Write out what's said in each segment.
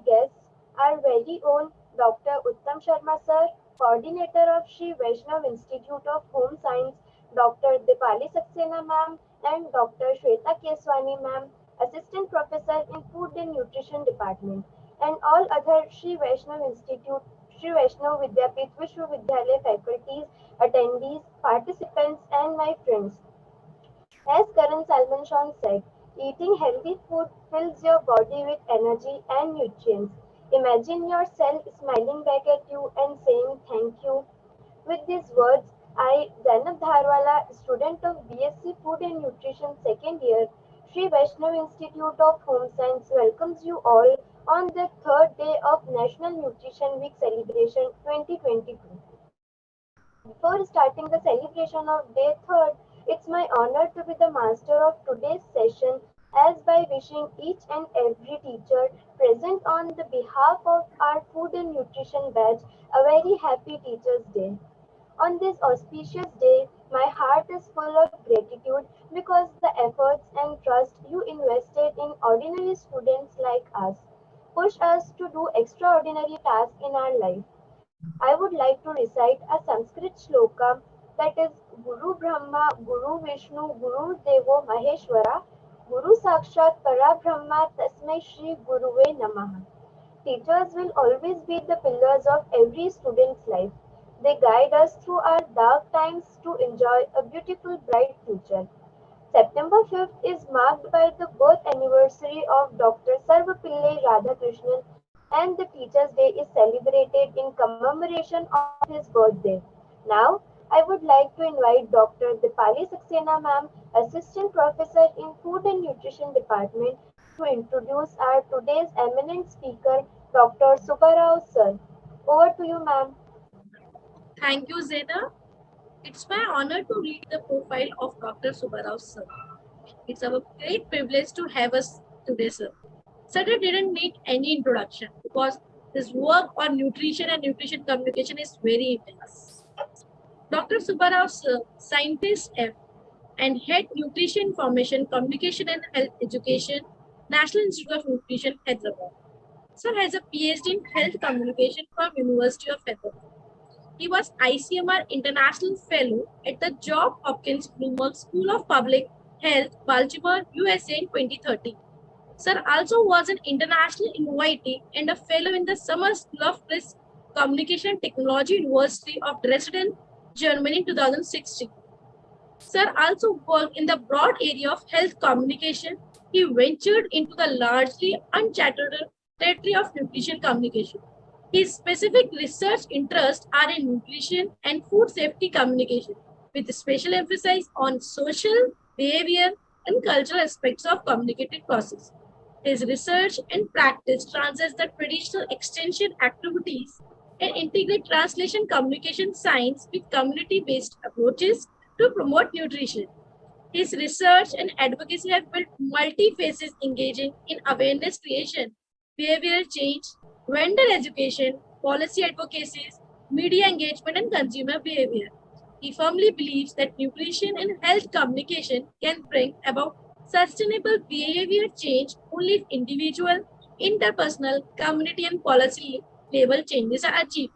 guests, our very own Dr. Uttam Sharma sir, coordinator of Sri Vaishnav Institute of Home Science, Dr. Dipali Saxena ma'am, and Dr. Shweta Keswani ma'am, assistant professor in Food and Nutrition department, and all other Sri Vaishnav Institute, Sri Vaishnav Vidyapith Vishwavidyalaya faculties, attendees, participants, and my friends. As Karan Salman said, eating healthy food fills your body with energy and nutrients. Imagine yourself smiling back at you and saying thank you. With these words, I, Zainab Dharwala, student of BSc Food and Nutrition second year, Sri Vaishnav Institute of Home Science welcomes you all on the third day of National Nutrition Week celebration 2022. Before starting the celebration of day third, it's my honor to be the master of today's session as by wishing each and every teacher present on the behalf of our food and nutrition batch a very happy Teachers' Day. On this auspicious day, my heart is full of gratitude because the efforts and trust you invested in ordinary students like us push us to do extraordinary tasks in our life. I would like to recite a Sanskrit shloka that is Guru Brahma, Guru Vishnu, Guru Devo Maheshwara, Guru Sakshat Parabrahma Tasmai Shri Guruve Namaha. Teachers will always be the pillars of every student's life. They guide us through our dark times to enjoy a beautiful bright future. September 5th is marked by the birth anniversary of Dr. Sarvapillai Radhakrishnan, and the Teachers' Day is celebrated in commemoration of his birthday. Now, I would like to invite Dr. Dipali Saxena ma'am, Assistant Professor in Food and Nutrition Department, to introduce our today's eminent speaker, Dr. Subbarao sir. Over to you, ma'am. Thank you, Zena. It's my honor to read the profile of Dr. Subbarao sir. It's our great privilege to have us today, sir. Sir didn't need any introduction because his work on nutrition and nutrition communication is very intense. Dr. Subbarao sir, scientist F and head nutrition information, communication and health education, National Institute of Nutrition, Hyderabad. Sir has a PhD in health communication from University of Hyderabad. He was ICMR International Fellow at the Johns Hopkins Bloomberg School of Public Health, Baltimore, USA in 2013. Sir also was an international invitee and a fellow in the Summer School of Press Communication Technology University of Dresden, Germany in 2016. Sir also worked in the broad area of health communication. He ventured into the largely uncharted territory of nutrition communication. His specific research interests are in nutrition and food safety communication, with special emphasis on social, behavior, and cultural aspects of communicative process. His research and practice translates the traditional extension activities and integrate translation communication science with community-based approaches to promote nutrition. His research and advocacy have built multi-phases engaging in awareness creation, behavioral change, vendor education, policy advocacies, media engagement, and consumer behavior. He firmly believes that nutrition and health communication can bring about sustainable behavior change only if individual, interpersonal, community, and policy level changes are achieved.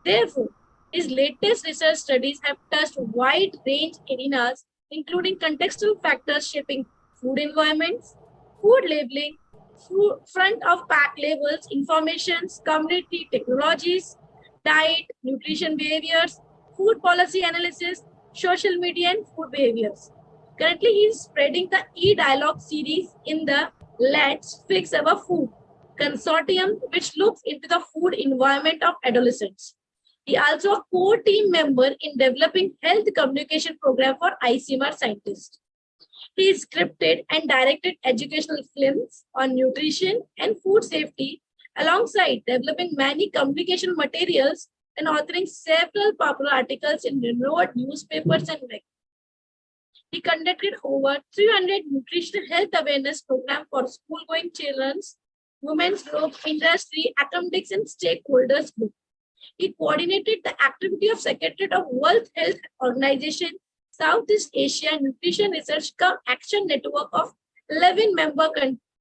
Therefore, his latest research studies have touched wide range arenas, including contextual factors shaping food environments, food labeling, food front of pack labels, informations, community technologies, diet, nutrition behaviors, food policy analysis, social media, and food behaviors. Currently, he is spreading the e-dialogue series in the Let's Fix Our Food consortium, which looks into the food environment of adolescents. He also a core team member in developing health communication program for ICMR scientists. He scripted and directed educational films on nutrition and food safety alongside developing many communication materials and authoring several popular articles in renowned newspapers and magazines. He conducted over 300 nutritional health awareness programs for school-going children, women's group, industry, academics, and stakeholders group. He coordinated the activity of Secretariat of World Health Organization, Southeast Asia Nutrition Research Action Network of 11 member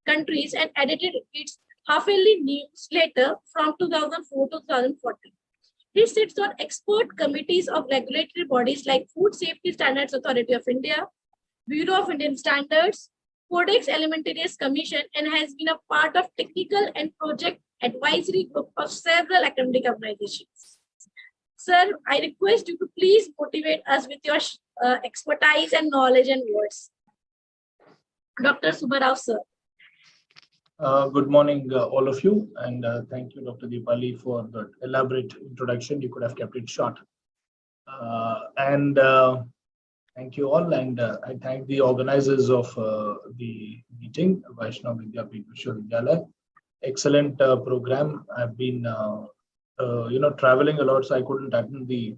countries and edited its half-yearly newsletter from 2004 to 2014. He sits on expert committees of regulatory bodies like Food Safety Standards Authority of India, Bureau of Indian Standards, Codex Alimentarius Commission, and has been a part of technical and project advisory group of several academic organizations. Sir, I request you to please motivate us with your expertise and knowledge and words. Dr. Subbarao, sir. Good morning, all of you, and thank you, Dr. Deepali, for the elaborate introduction. You could have kept it short. Thank you all, and I thank the organizers of the meeting, Vaishnav Vidyapeeth Vishwavidyalaya. Excellent program. I've been, traveling a lot, so I couldn't attend the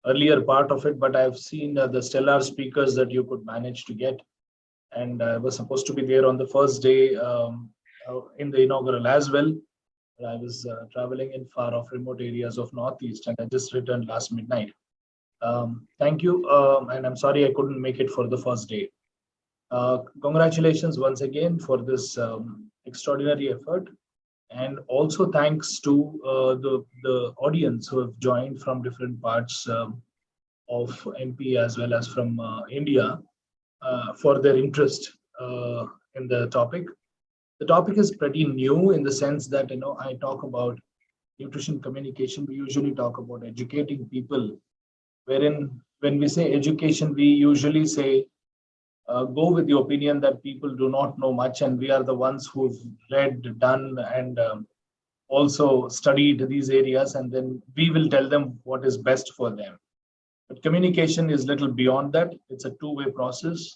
earlier part of it, but I've seen the stellar speakers that you could manage to get, and I was supposed to be there on the first day in the inaugural as well. I was traveling in far off remote areas of Northeast, and I just returned last midnight. Thank you, and I'm sorry I couldn't make it for the first day. Congratulations once again for this extraordinary effort, and also thanks to the audience who have joined from different parts of MP as well as from India for their interest in the topic. The topic is pretty new in the sense that, I talk about nutrition communication. We usually talk about educating people, wherein when we say education, we usually say, go with the opinion that people do not know much, and we are the ones who've read, done, and also studied these areas, and then we will tell them what is best for them. But communication is little beyond that. It's a two-way process.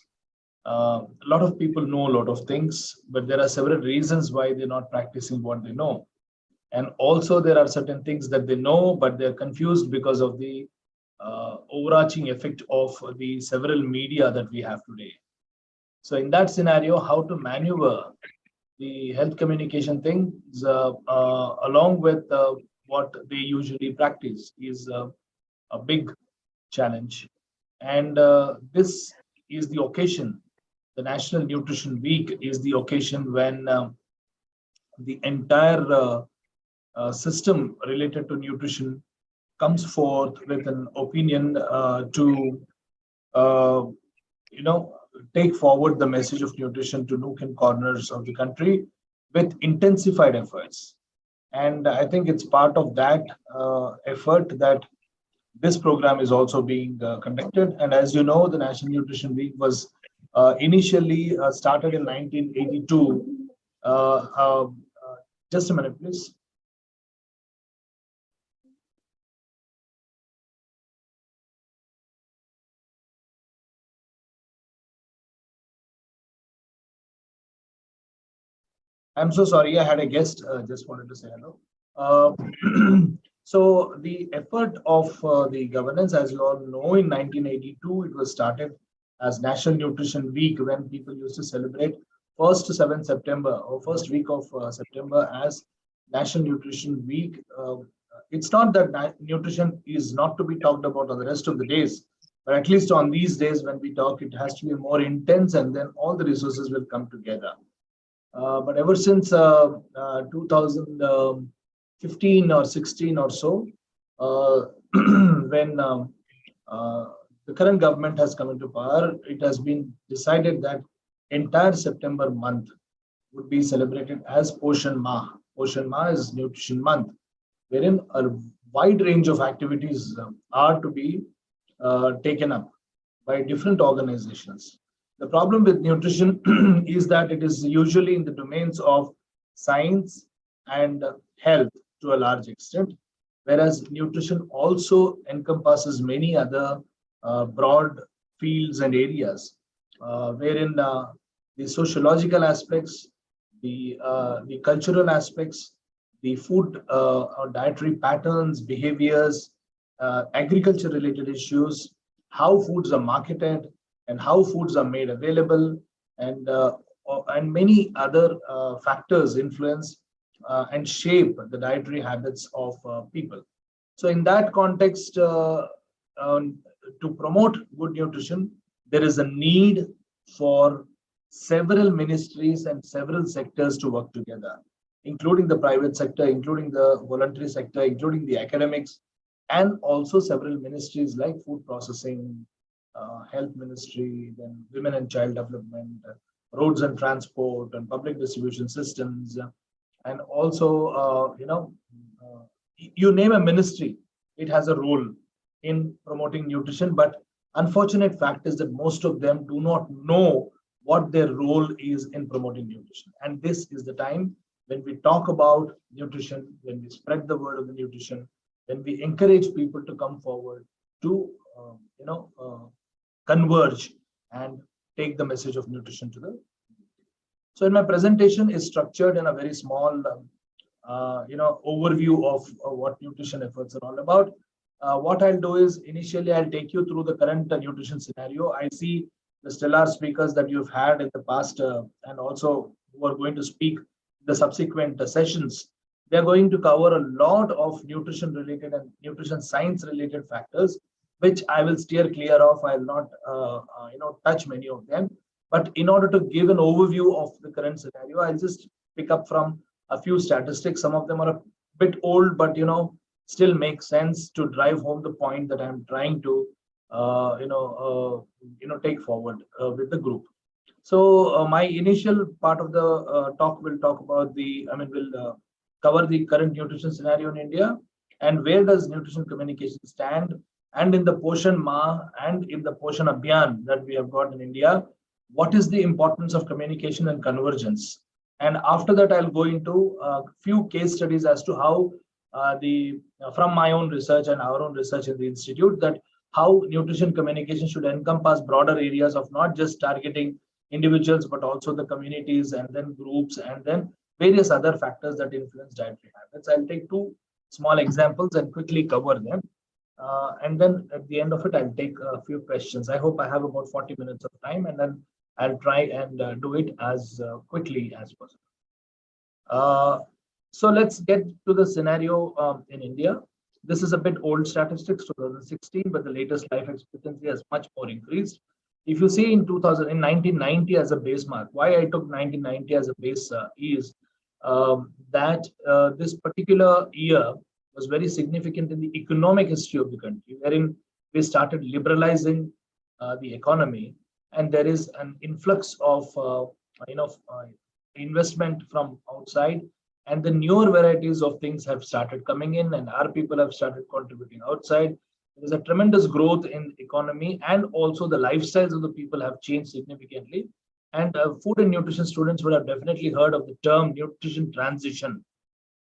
A lot of people know a lot of things, but there are several reasons why they're not practicing what they know. And also there are certain things that they know, but they're confused because of the overarching effect of the several media that we have today. So in that scenario, how to maneuver the health communication things along with what they usually practice is a big challenge. And this is the occasion. The National Nutrition Week is the occasion when the entire system related to nutrition comes forth with an opinion to take forward the message of nutrition to nook and corners of the country with intensified efforts. And I think it's part of that effort that this program is also being conducted. And as you know, the National Nutrition Week was initially started in 1982. Just a minute, please. I'm so sorry, I had a guest, just wanted to say hello. So the effort of the governance, as you all know, in 1982, it was started as National Nutrition Week, when people used to celebrate 1st to 7th September or first week of September as National Nutrition Week. It's not that nutrition is not to be talked about on the rest of the days, but at least on these days when we talk, it has to be more intense, and then all the resources will come together. But ever since 2015 or 16 or so, when the current government has come into power, it has been decided that entire September month would be celebrated as Poshan Mah. Poshan Mah is Nutrition Month, wherein a wide range of activities are to be taken up by different organizations. The problem with nutrition is that it is usually in the domains of science and health to a large extent, whereas nutrition also encompasses many other broad fields and areas, wherein the sociological aspects, the cultural aspects, the food or dietary patterns, behaviors, agriculture related issues, how foods are marketed and how foods are made available, and many other factors influence and shape the dietary habits of people. So in that context, to promote good nutrition, there is a need for several ministries and several sectors to work together. including the private sector, including the voluntary sector, including the academics, and also several ministries like food processing, health ministry, then women and child development, roads and transport, and public distribution systems, and also, you name a ministry, it has a role in promoting nutrition. But unfortunate fact is that most of them do not know what their role is in promoting nutrition. And this is the time when we talk about nutrition, when we spread the word of the nutrition, when we encourage people to come forward to, converge and take the message of nutrition to the. So in my presentation is structured in a very small, overview of what nutrition efforts are all about. What I'll do is initially I'll take you through the current nutrition scenario. I see the stellar speakers that you've had in the past and also who are going to speak the subsequent sessions. They're going to cover a lot of nutrition related and nutrition science related factors, which I will steer clear of. I'll not, touch many of them. But in order to give an overview of the current scenario, I'll just pick up from a few statistics. Some of them are a bit old, but still make sense to drive home the point that I'm trying to, take forward with the group. So my initial part of the talk will talk about will cover the current nutrition scenario in India and where does nutrition communication stand, and in the Poshan Ma and in the Poshan Abhiyan that we have got in India, what is the importance of communication and convergence. And after that, I'll go into a few case studies as to how from my own research and our own research in the institute, that how nutrition communication should encompass broader areas of not just targeting individuals, but also the communities and then groups and then various other factors that influence dietary habits. I'll take two small examples and quickly cover them. And then at the end of it, I'll take a few questions. I hope I have about 40 minutes of time, and then I'll try and do it as quickly as possible. So let's get to the scenario in India. This is a bit old statistics, 2016, but the latest life expectancy has much more increased. If you see in 1990 as a base mark, why I took 1990 as a base is that this particular year was very significant in the economic history of the country, wherein we started liberalizing the economy, and there is an influx of investment from outside, and the newer varieties of things have started coming in, and our people have started contributing outside. There is a tremendous growth in economy, and also the lifestyles of the people have changed significantly. And food and nutrition students would have definitely heard of the term nutrition transition.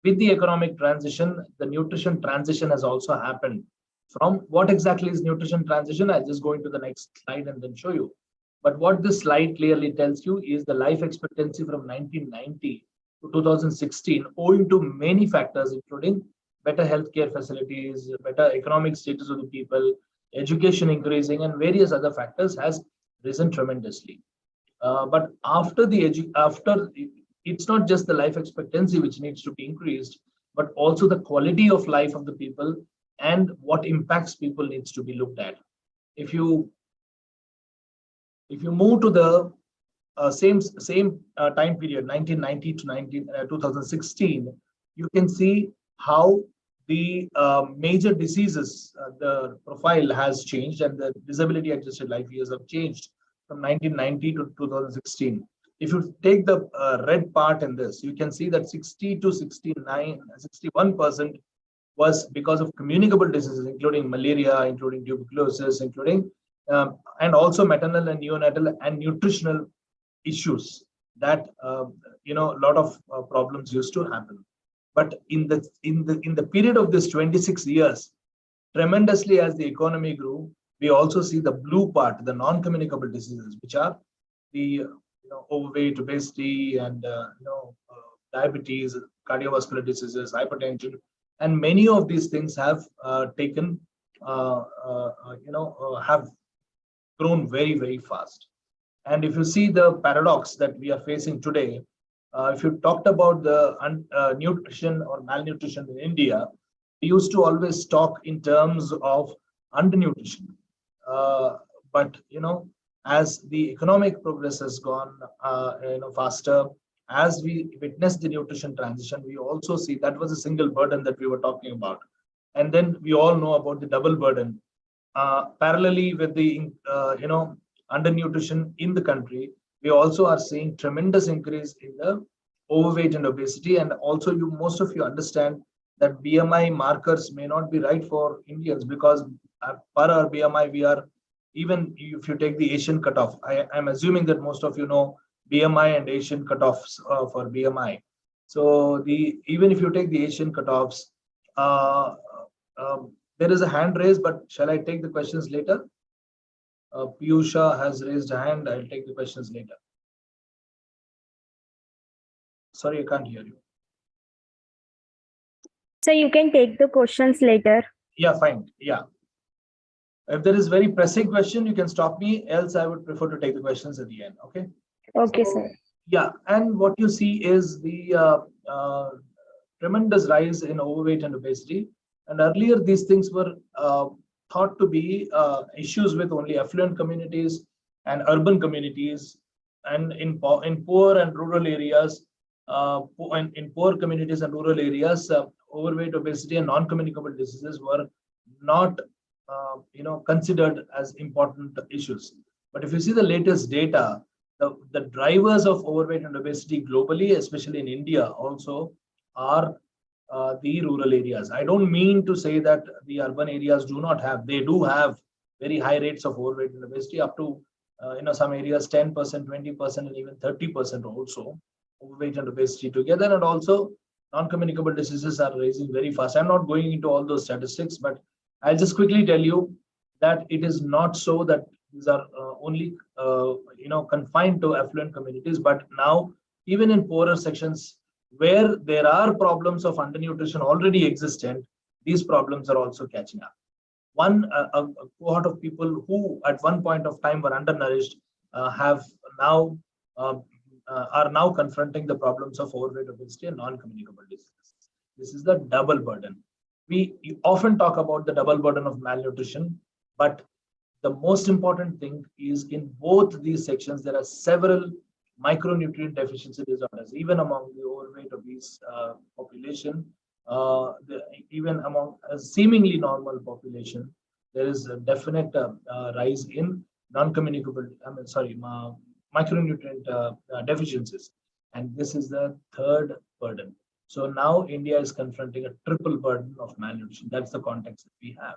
With the economic transition, the nutrition transition has also happened. From what exactly is nutrition transition? I'll just go into the next slide and then show you. But what this slide clearly tells you is the life expectancy from 1990 to 2016, owing to many factors, including better healthcare facilities, better economic status of the people, education increasing, and various other factors, has risen tremendously. But after it's not just the life expectancy which needs to be increased, but also the quality of life of the people and what impacts people needs to be looked at. If you move to the same time period, 1990 to 2016, you can see how the major diseases, the profile has changed, and the disability adjusted life years have changed from 1990 to 2016. If you take the red part in this, you can see that 60 to 61% was because of communicable diseases, including malaria, including tuberculosis, including and also maternal and neonatal and nutritional issues that a lot of problems used to happen. But in the period of this 26 years, tremendously as the economy grew, we also see the blue part, the non-communicable diseases, which are the overweight, obesity, and diabetes, cardiovascular diseases, hypertension, and many of these things have have grown very, very fast. And if you see the paradox that we are facing today, if you talked about the nutrition or malnutrition in India, we used to always talk in terms of undernutrition. But as the economic progress has gone faster, as we witness the nutrition transition, we also see that was a single burden that we were talking about. And then we all know about the double burden. Parallelly with the undernutrition in the country, we also are seeing tremendous increase in the overweight and obesity. And also, most of you understand that BMI markers may not be right for Indians, because per our BMI, we are, even if you take the Asian cutoff, I'm assuming that most of you know BMI and Asian cutoffs for BMI. So even if you take the Asian cutoffs, there is a hand raised, but shall I take the questions later? Piyusha has raised a hand. I'll take the questions later. Sorry, I can't hear you. So you can take the questions later. Yeah, fine. Yeah. If there is very pressing question, you can stop me. Else, I would prefer to take the questions at the end. Okay. Okay, sir. Yeah, and what you see is the tremendous rise in overweight and obesity. And earlier, these things were thought to be issues with only affluent communities and urban communities, and in poor and rural areas, in poor communities and rural areas, overweight, obesity, and non-communicable diseases were not considered as important issues. But if you see the latest data, the drivers of overweight and obesity globally, especially in India, also are the rural areas. I don't mean to say that the urban areas do not have. They do have very high rates of overweight and obesity, up to some areas 10%, 20%, and even 30% also overweight and obesity together. And also non-communicable diseases are rising very fast. I'm not going into all those statistics, but I'll just quickly tell you that it is not so that these are only confined to affluent communities, but now even in poorer sections where there are problems of undernutrition already existent, these problems are also catching up. A cohort of people who at one point of time were undernourished are now confronting the problems of overweight, obesity, and non-communicable diseases. This is the double burden. We often talk about the double burden of malnutrition, but the most important thing is in both these sections, there are several micronutrient deficiency disorders, even among the overweight, obese population, even among a seemingly normal population, there is a definite rise in micronutrient deficiencies. And this is the third burden. So now India is confronting a triple burden of malnutrition. That's the context that we have.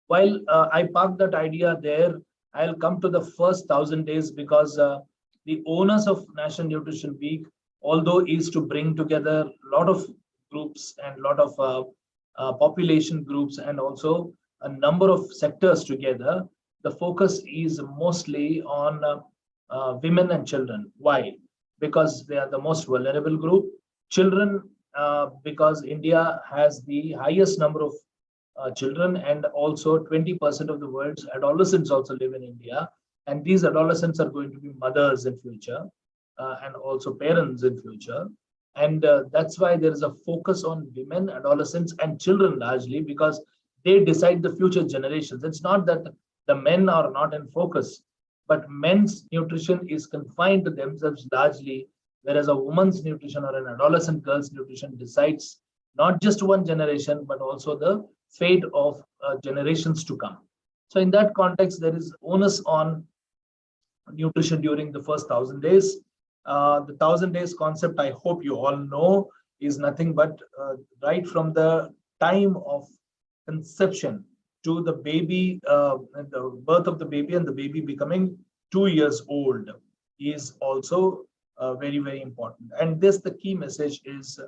While I park that idea there, I'll come to the first 1,000 days, because the onus of National Nutrition Week, although is to bring together a lot of groups and a lot of population groups and also a number of sectors together, the focus is mostly on women and children. Why? Because they are the most vulnerable group. Children, because India has the highest number of children, and also 20% of the world's adolescents also live in India. And these adolescents are going to be mothers in future and also parents in future. And that's why there is a focus on women, adolescents, and children largely, because they decide the future generations. It's not that the men are not in focus, but men's nutrition is confined to themselves largely, whereas a woman's nutrition or an adolescent girl's nutrition decides not just one generation, but also the fate of generations to come. So in that context, there is onus on nutrition during the first 1,000 days. The 1,000 days concept, I hope you all know, is nothing but right from the time of conception to the baby, the birth of the baby and the baby becoming 2 years old is also very, very important. And this, the key message is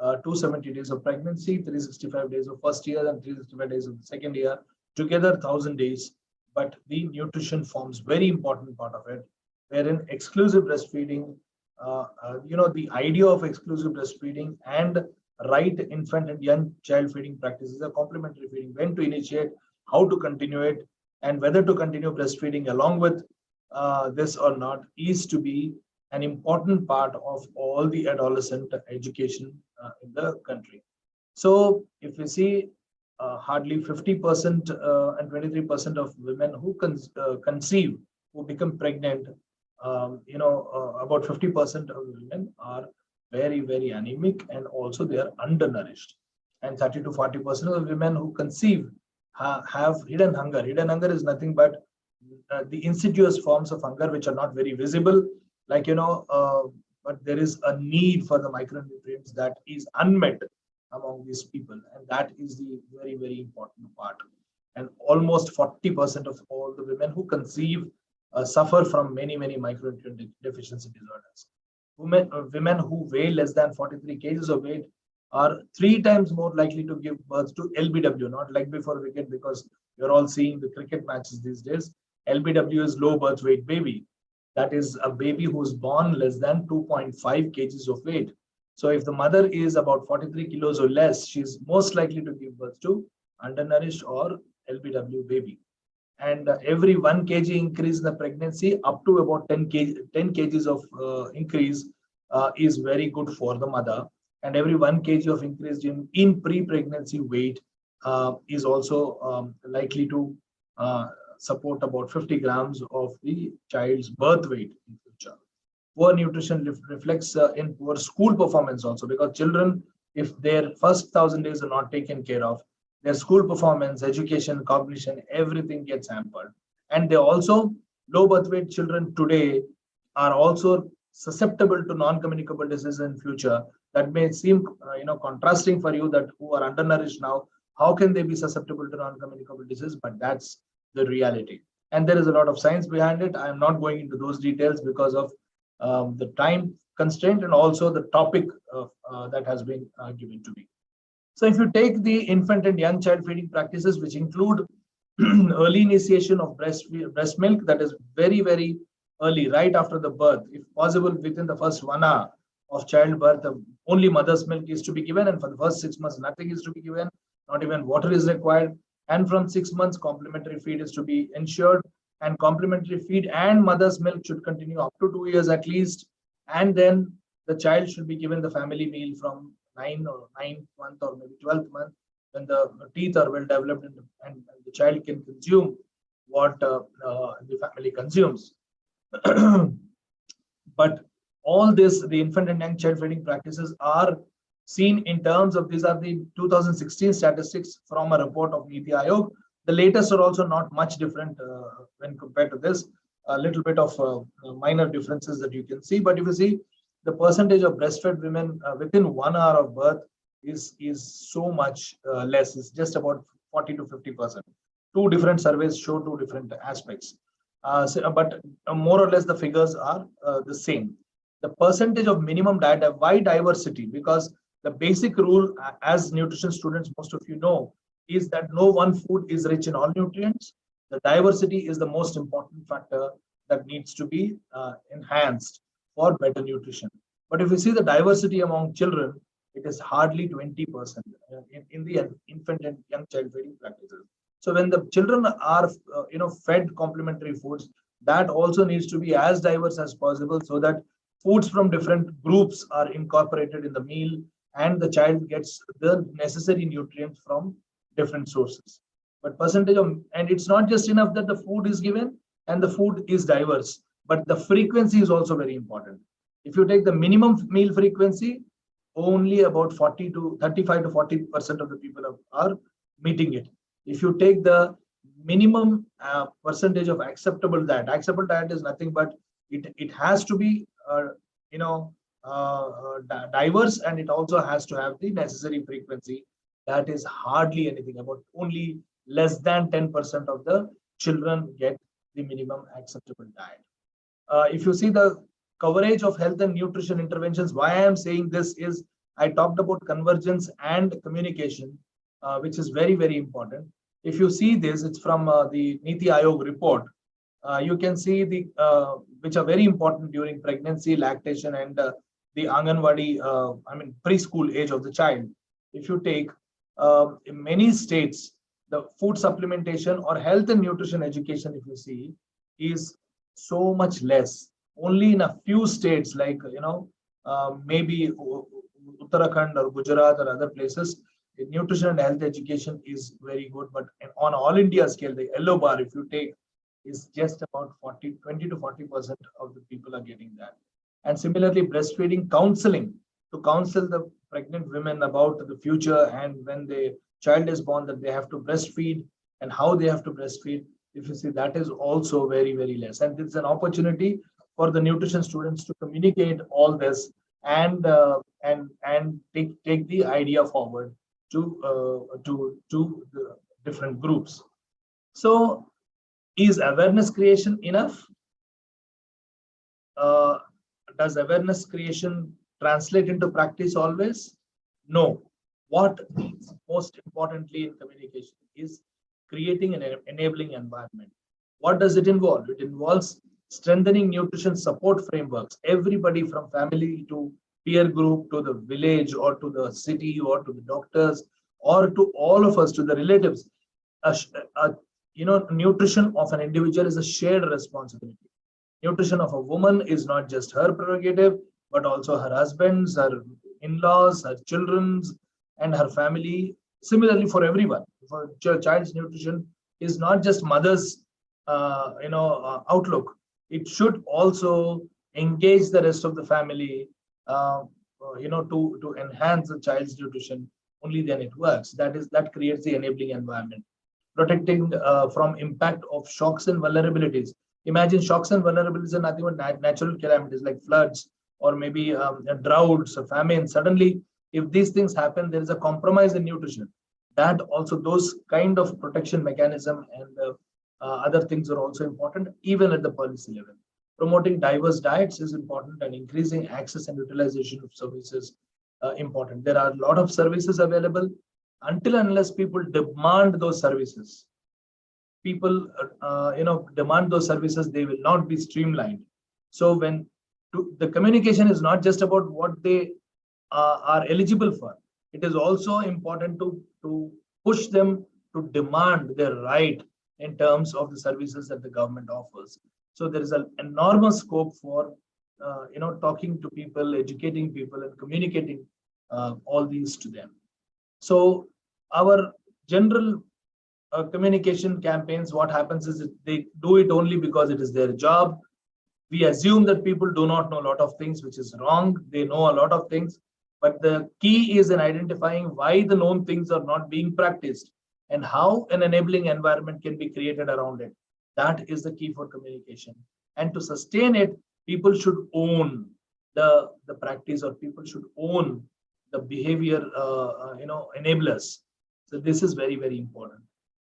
270 days of pregnancy, 365 days of first year, and 365 days of the second year, together 1,000 days. But the nutrition forms very important part of it, wherein exclusive breastfeeding, the idea of exclusive breastfeeding and right infant and young child feeding practices are complementary feeding, when to initiate, how to continue it, and whether to continue breastfeeding along with this or not is to be an important part of all the adolescent education in the country. So if you see, hardly 50% and 23% of women who conceive, who become pregnant, about 50% of women are very, very anemic, and also they are undernourished. And 30 to 40% of the women who conceive have hidden hunger. Hidden hunger is nothing but the insidious forms of hunger which are not very visible, like, but there is a need for the micronutrients that is unmet among these people, and that is the very, very important part. And almost 40% of all the women who conceive suffer from many, many micronutrient deficiency disorders. Women who weigh less than 43 kgs of weight are 3 times more likely to give birth to LBW, not leg before wicket, because you're all seeing the cricket matches these days. LBW is low birth weight baby. That is a baby who's born less than 2.5 kgs of weight. So if the mother is about 43 kilos or less, she's most likely to give birth to undernourished or LBW baby. And every 1 kg increase in the pregnancy up to about 10 kgs of increase is very good for the mother. And every 1 kg of increase in pre-pregnancy weight is also likely to support about 50 grams of the child's birth weight in future. Poor nutrition reflects in poor school performance also, because children, if their first 1,000 days are not taken care of, their school performance, education, cognition, everything gets hampered. And they also, low birth weight children today are also susceptible to non-communicable disease in future. That may seem contrasting for you, that who are undernourished now, how can they be susceptible to non-communicable disease? But that's the reality. And there is a lot of science behind it. I am not going into those details because of the time constraint and also the topic that has been given to me. So if you take the infant and young child feeding practices, which include early initiation of breast milk, that is very, very early, right after the birth, if possible within the first 1 hour of childbirth, only mother's milk is to be given, and for the first 6 months nothing is to be given, not even water is required. And from 6 months complementary feed is to be ensured, and complementary feed and mother's milk should continue up to 2 years at least. And then the child should be given the family meal from 9th month or maybe 12th month, when the teeth are well developed and the child can consume what the family consumes. But all this, the infant and young child feeding practices are seen in terms of, these are the 2016 statistics from a report of Niti Aayog. The latest are also not much different when compared to this. A little bit of minor differences that you can see. But if you see, the percentage of breastfed women within 1 hour of birth is so much less. It's just about 40 to 50%. 2 different surveys show 2 different aspects. But more or less the figures are the same. The percentage of minimum diet, why diversity? Because the basic rule, as nutrition students, most of you know, is that no one food is rich in all nutrients. The diversity is the most important factor that needs to be enhanced for better nutrition. But if you see the diversity among children, it is hardly 20% in the infant and young child feeding practices. So when the children are fed complementary foods, that also needs to be as diverse as possible, so that foods from different groups are incorporated in the meal and the child gets the necessary nutrients from different sources. But percentage of, and it's not just enough that the food is given and the food is diverse, but the frequency is also very important. If you take the minimum meal frequency, only about 35 to 40% of the people are meeting it. If you take the minimum percentage of acceptable diet is nothing but it has to be diverse, and it also has to have the necessary frequency. That is hardly anything, about only less than 10% of the children get the minimum acceptable diet. If you see the coverage of health and nutrition interventions, why I am saying this is, I talked about convergence and communication, which is very, very important. If you see this, it's from the Niti Aayog report. You can see the which are very important during pregnancy, lactation, and the Anganwadi, preschool age of the child. If you take in many states, the food supplementation or health and nutrition education, if you see, is so much less. Only in a few states, like maybe Uttarakhand or Gujarat or other places, nutrition and health education is very good. But on all India scale, the yellow bar, if you take, is just about 20 to 40% of the people are getting that. And similarly, breastfeeding counseling, to counsel the pregnant women about the future, and when the child is born, that they have to breastfeed and how they have to breastfeed. If you see, that is also very, very less. And it's an opportunity for the nutrition students to communicate all this and take the idea forward to the different groups. So, is awareness creation enough? Does awareness creation translate into practice always? No. What is most importantly in communication is creating an enabling environment. What does it involve? It involves strengthening nutrition support frameworks. Everybody from family to peer group to the village or to the city or to the doctors or to all of us, to the relatives. Nutrition of an individual is a shared responsibility. Nutrition of a woman is not just her prerogative, but also her husband's, her in-laws, her children's, and her family. Similarly, for everyone, for child's nutrition is not just mother's, outlook. It should also engage the rest of the family, to enhance the child's nutrition. Only then it works. That creates the enabling environment. Protecting from impact of shocks and vulnerabilities. Imagine shocks and vulnerabilities are nothing but natural calamities like floods or maybe droughts or famine. Suddenly, if these things happen, there is a compromise in nutrition. That also, those kind of protection mechanism and other things are also important, even at the policy level. Promoting diverse diets is important, and increasing access and utilization of services important. There are a lot of services available. Until and unless people demand those services, demand those services, they will not be streamlined. So the communication is not just about what they are eligible for. It is also important to push them to demand their right in terms of the services that the government offers. So there is an enormous scope for talking to people, educating people, and communicating all these to them. So our general communication campaigns, what happens is they do it only because it is their job. We assume that people do not know a lot of things, which is wrong. They know a lot of things, but the key is in identifying why the known things are not being practiced and how an enabling environment can be created around it. That is the key for communication. And to sustain it, people should own the practice, or people should own the behavior enablers. So this is very, very important.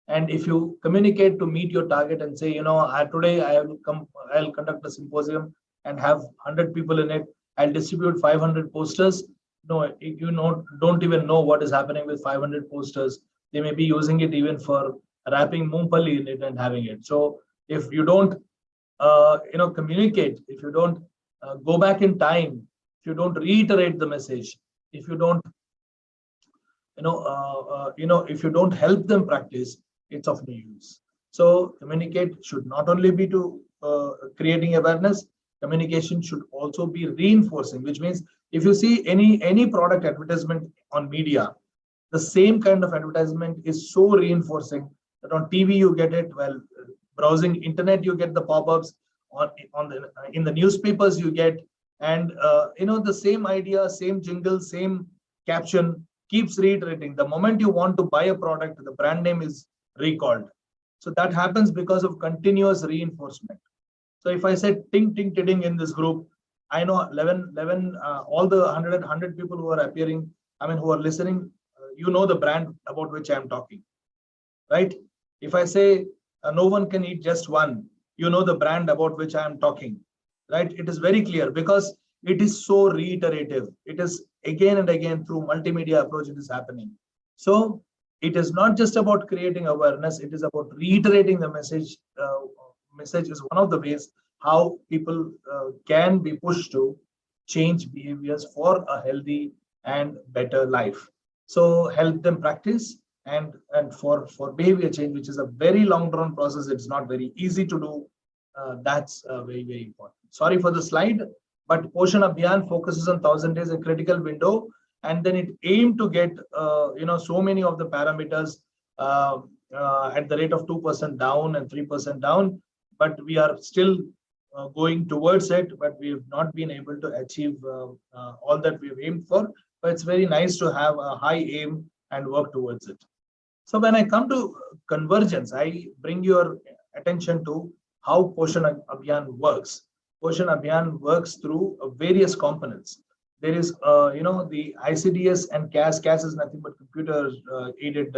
And if you communicate to meet your target and say, today I'll conduct a symposium and have 100 people in it, I'll distribute 500 posters. No, don't even know what is happening with 500 posters. They may be using it even for wrapping Moompalli in it and having it. So if you don't communicate, if you don't go back in time, if you don't reiterate the message, if you don't if you don't help them practice, it's of no use. So communicate should not only be to creating awareness. Communication should also be reinforcing, which means if you see any product advertisement on media, the same kind of advertisement is so reinforcing that on TV you get it, while browsing internet you get the pop-ups, in the newspapers you get, and the same idea, same jingle, same caption keeps reiterating. The moment you want to buy a product, the brand name is recalled. So that happens because of continuous reinforcement. So if I say ting ting ting in this group, I know 11 all the 100 people who are appearing, who are listening, the brand about which I am talking, right? If I say no one can eat just one, the brand about which I am talking, right? It is very clear because it is so reiterative. It is again and again through multimedia approach it is happening. So it is not just about creating awareness, it is about reiterating the message. Message is one of the ways how people can be pushed to change behaviors for a healthy and better life. So help them practice, and for behavior change, which is a very long drawn process, it's not very easy to do. That's very, very important. Sorry for the slide, but Poshan Abhiyan focuses on 1,000 days, a critical window, and then it aimed to get so many of the parameters at the rate of 2% down and 3% down. but we are still going towards it, but we have not been able to achieve all that we've aimed for. But it's very nice to have a high aim and work towards it. So when I come to convergence, I bring your attention to how Poshan Abhiyan works. Poshan Abhiyan works through various components. There is, the ICDS and CAS. CAS is nothing but computer aided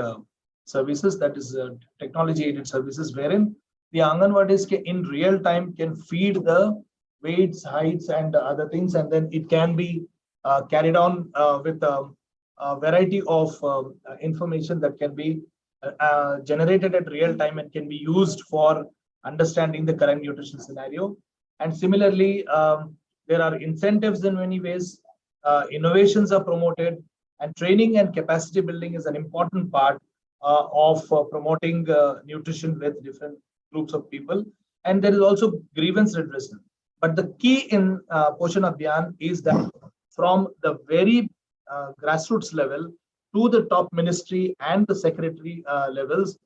services, that is technology aided services, wherein the Anganwadis in real time can feed the weights, heights, and other things, and then it can be carried on with a variety of information that can be generated at real time and can be used for understanding the current nutrition scenario. And similarly, there are incentives in many ways, innovations are promoted, and training and capacity building is an important part of promoting nutrition with different groups of people. And there is also grievance redressal. But the key in Poshan Abhiyan is that from the very grassroots level to the top ministry and the secretary levels,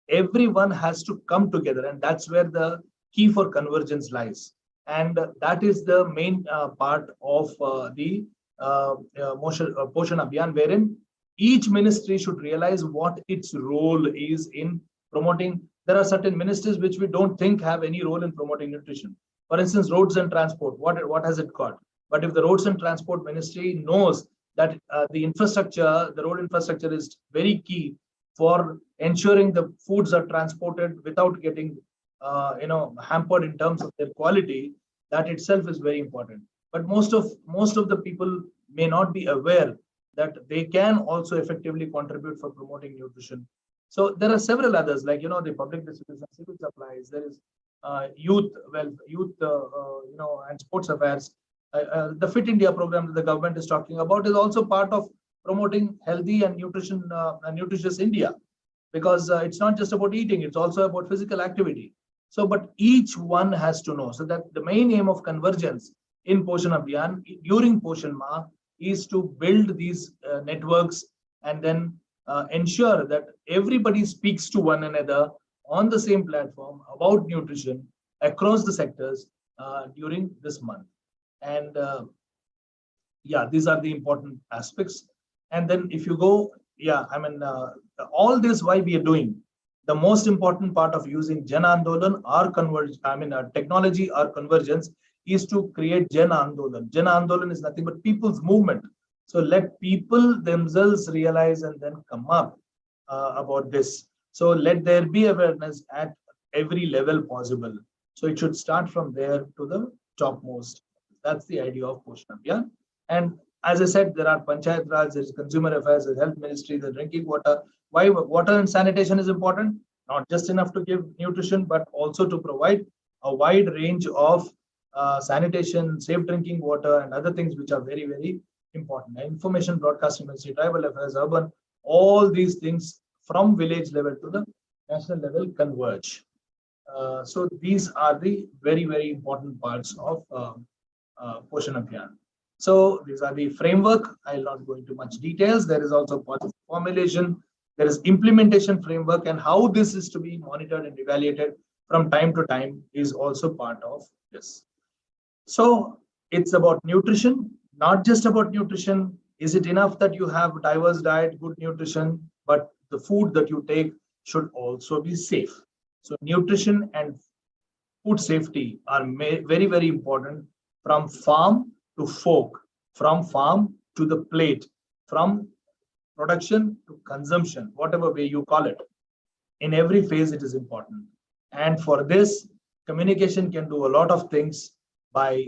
everyone has to come together, and that's where the key for convergence lies. And that is the main part of the Poshan Abhiyan, wherein each ministry should realize what its role is in promoting. There are certain ministries which we don't think have any role in promoting nutrition. For instance, roads and transport, what has it got? But if the roads and transport ministry knows that the road infrastructure is very key for ensuring the foods are transported without getting hampered in terms of their quality, that itself is very important. But most of the people may not be aware that they can also effectively contribute for promoting nutrition. So there are several others, like the public distribution, civil supplies. There is youth and sports affairs. The Fit India program that the government is talking about is also part of promoting healthy and nutritious India, because it's not just about eating; it's also about physical activity. So, but each one has to know. So that the main aim of convergence in Poshan Abhiyan during Poshan Ma is to build these networks and then ensure that everybody speaks to one another on the same platform about nutrition across the sectors during this month. And these are the important aspects. And then if you go, all this why we are doing. The most important part of using Jan Andolan or technology or convergence is to create Jan Andolan. Jan Andolan is nothing but people's movement. So let people themselves realize and then come up about this. So let there be awareness at every level possible. So it should start from there to the topmost. That's the idea of Poshan Abhiyan. And as I said, there are Panchayat Raj, there is Consumer Affairs, the Health Ministry, the drinking water. Why water and sanitation is important? Not just enough to give nutrition, but also to provide a wide range of sanitation, safe drinking water, and other things which are very, very important. Information Broadcasting Ministry, Tribal Affairs, Urban, all these things from village level to the national level converge. So these are the very, very important parts of Poshan Abhiyan. So these are the framework. I'll not go into much details. There is also policy formulation. There is implementation framework, and how this is to be monitored and evaluated from time to time is also part of this. So it's about nutrition, not just about nutrition. Is it enough that you have diverse diet, good nutrition, but the food that you take should also be safe. So nutrition and food safety are very, very important, from farm to fork, from farm to the plate, from production to consumption, whatever way you call it. In every phase, it is important. And for this, communication can do a lot of things by,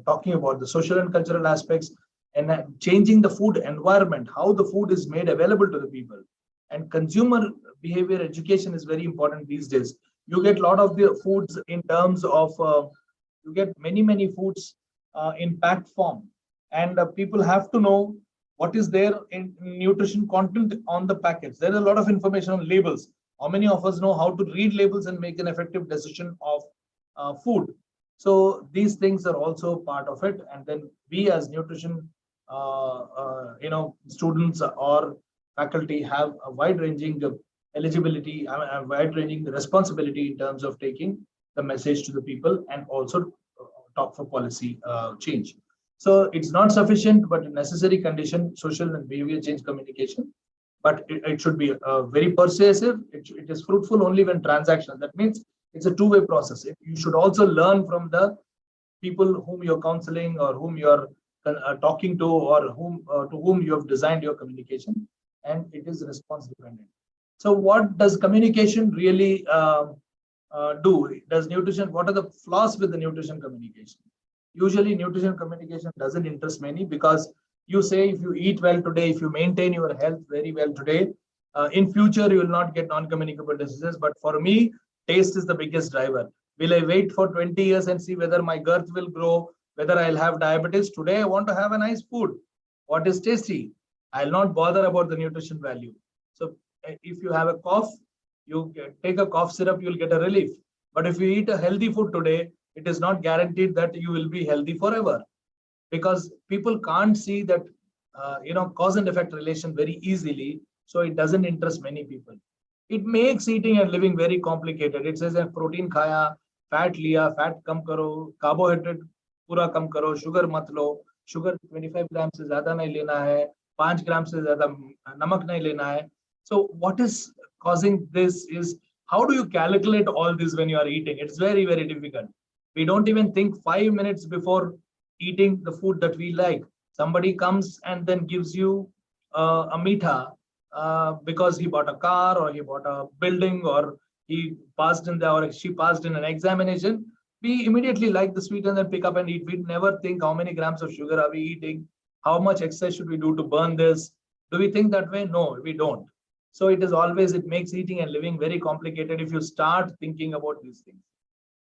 talking about the social and cultural aspects and changing the food environment, how the food is made available to the people. And consumer behavior education is very important these days. You get a lot of the foods in terms of, you get many foods in packed form. And people have to know what is there in nutrition content on the packets. There is a lot of information on labels. How many of us know how to read labels and make an effective decision of food? So these things are also part of it. And then we as nutrition, students or faculty have a wide-ranging eligibility, wide-ranging responsibility in terms of taking the message to the people and also talk for policy change. So it's not sufficient, but a necessary condition, social and behavior change communication. But it should be very persuasive. It is fruitful only when transactional. That means it's a two-way process. You should also learn from the people whom you're counseling or whom you're talking to, or to whom you have designed your communication, and it is response dependent. So what does communication really do? Does nutrition, what are the flaws with the nutrition communication? Usually nutrition communication doesn't interest many, because you say if you eat well today, if you maintain your health very well today, in future you will not get non-communicable diseases. But for me, taste is the biggest driver. Will I wait for 20 years and see whether my girth will grow, whether I'll have diabetes? Today I want to have a nice food. What is tasty? I'll not bother about the nutrition value. So if you have a cough, you take a cough syrup, you'll get a relief. But if you eat a healthy food today, it is not guaranteed that you will be healthy forever, because people can't see that cause and effect relation very easily. So it doesn't interest many people. It makes eating and living very complicated. It says that protein khaya, fat liya, fat kam karo, carbohydrate pura kam karo, sugar mat lo, sugar 25 grams se zyada nahi lena hai, 5 grams se zyada namak nahi lena hai. So what is causing this is, how do you calculate all this when you are eating? It's very, very difficult. We don't even think 5 minutes before eating the food that we like. Somebody comes and then gives you a meetha because he bought a car, or he bought a building, or he passed in or she passed in an examination. We immediately like the sweet and then pick up and eat. We never think how many grams of sugar are we eating, how much exercise should we do to burn this. Do we think that way? No, we don't. So it is always, it makes eating and living very complicated if you start thinking about these things.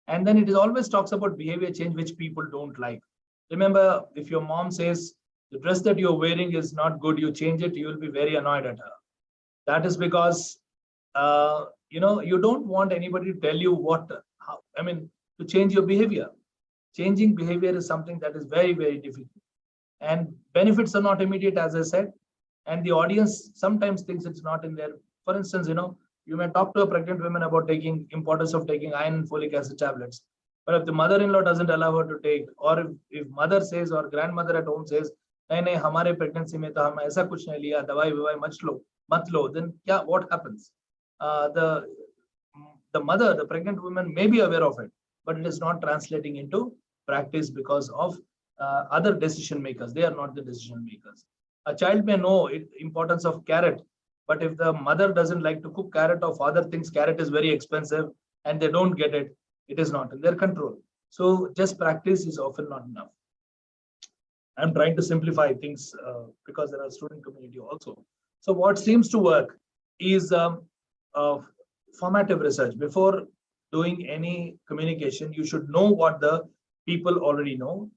And then it is always talks about behavior change, which people don't like. Remember, if your mom says the dress that you're wearing is not good, you change it, you will be very annoyed at her. That is because you don't want anybody to tell you to change your behavior. Changing behavior is something that is very, very difficult, and benefits are not immediate, as I said, and the audience sometimes thinks it's not in there. For instance, you may talk to a pregnant woman about importance of taking iron and folic acid tablets. But if the mother-in-law doesn't allow her to take, or if mother says or grandmother at home says, nahi, hamare pregnancy mein to hum aisa kuch nahi liya, dawai mat lo, then what happens? The mother, the pregnant woman may be aware of it, but it is not translating into practice because of other decision makers. They are not the decision makers. A child may know importance of carrot, but if the mother doesn't like to cook carrot, or father thinks carrot is very expensive and they don't get it, it is not in their control. So just practice is often not enough. I'm trying to simplify things because there are student community also. So what seems to work is formative research. Before doing any communication, you should know what the people already know.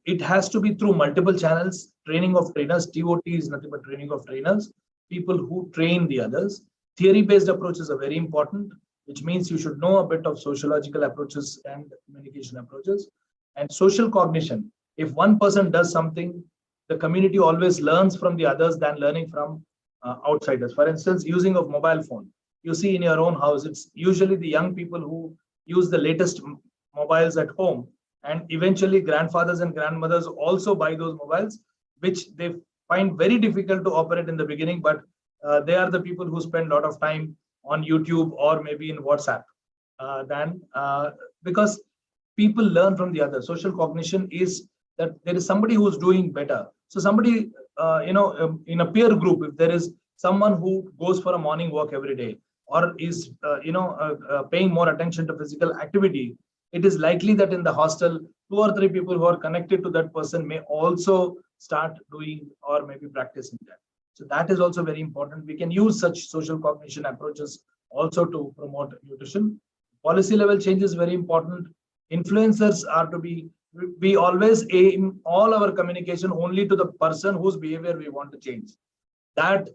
It has to be through multiple channels. Training of trainers, TOT is nothing but training of trainers, people who train the others. Theory-based approaches are very important, which means you should know a bit of sociological approaches and communication approaches. And social cognition. If one person does something, the community always learns from the others than learning from outsiders. For instance, using of mobile phone. You see in your own house, it's usually the young people who use the latest mobiles at home. And eventually grandfathers and grandmothers also buy those mobiles, which they find very difficult to operate in the beginning, but they are the people who spend a lot of time on YouTube or maybe in WhatsApp. Because people learn from the other. Social cognition is that there is somebody who's doing better. So somebody, in a peer group, if there is someone who goes for a morning walk every day, or is, paying more attention to physical activity, it is likely that in the hostel, 2 or 3 people who are connected to that person may also start doing or maybe practicing that. So that is also very important. We can use such social cognition approaches also to promote nutrition. Policy level change is very important. Influencers are to be, we always aim all our communication only to the person whose behavior we want to change. That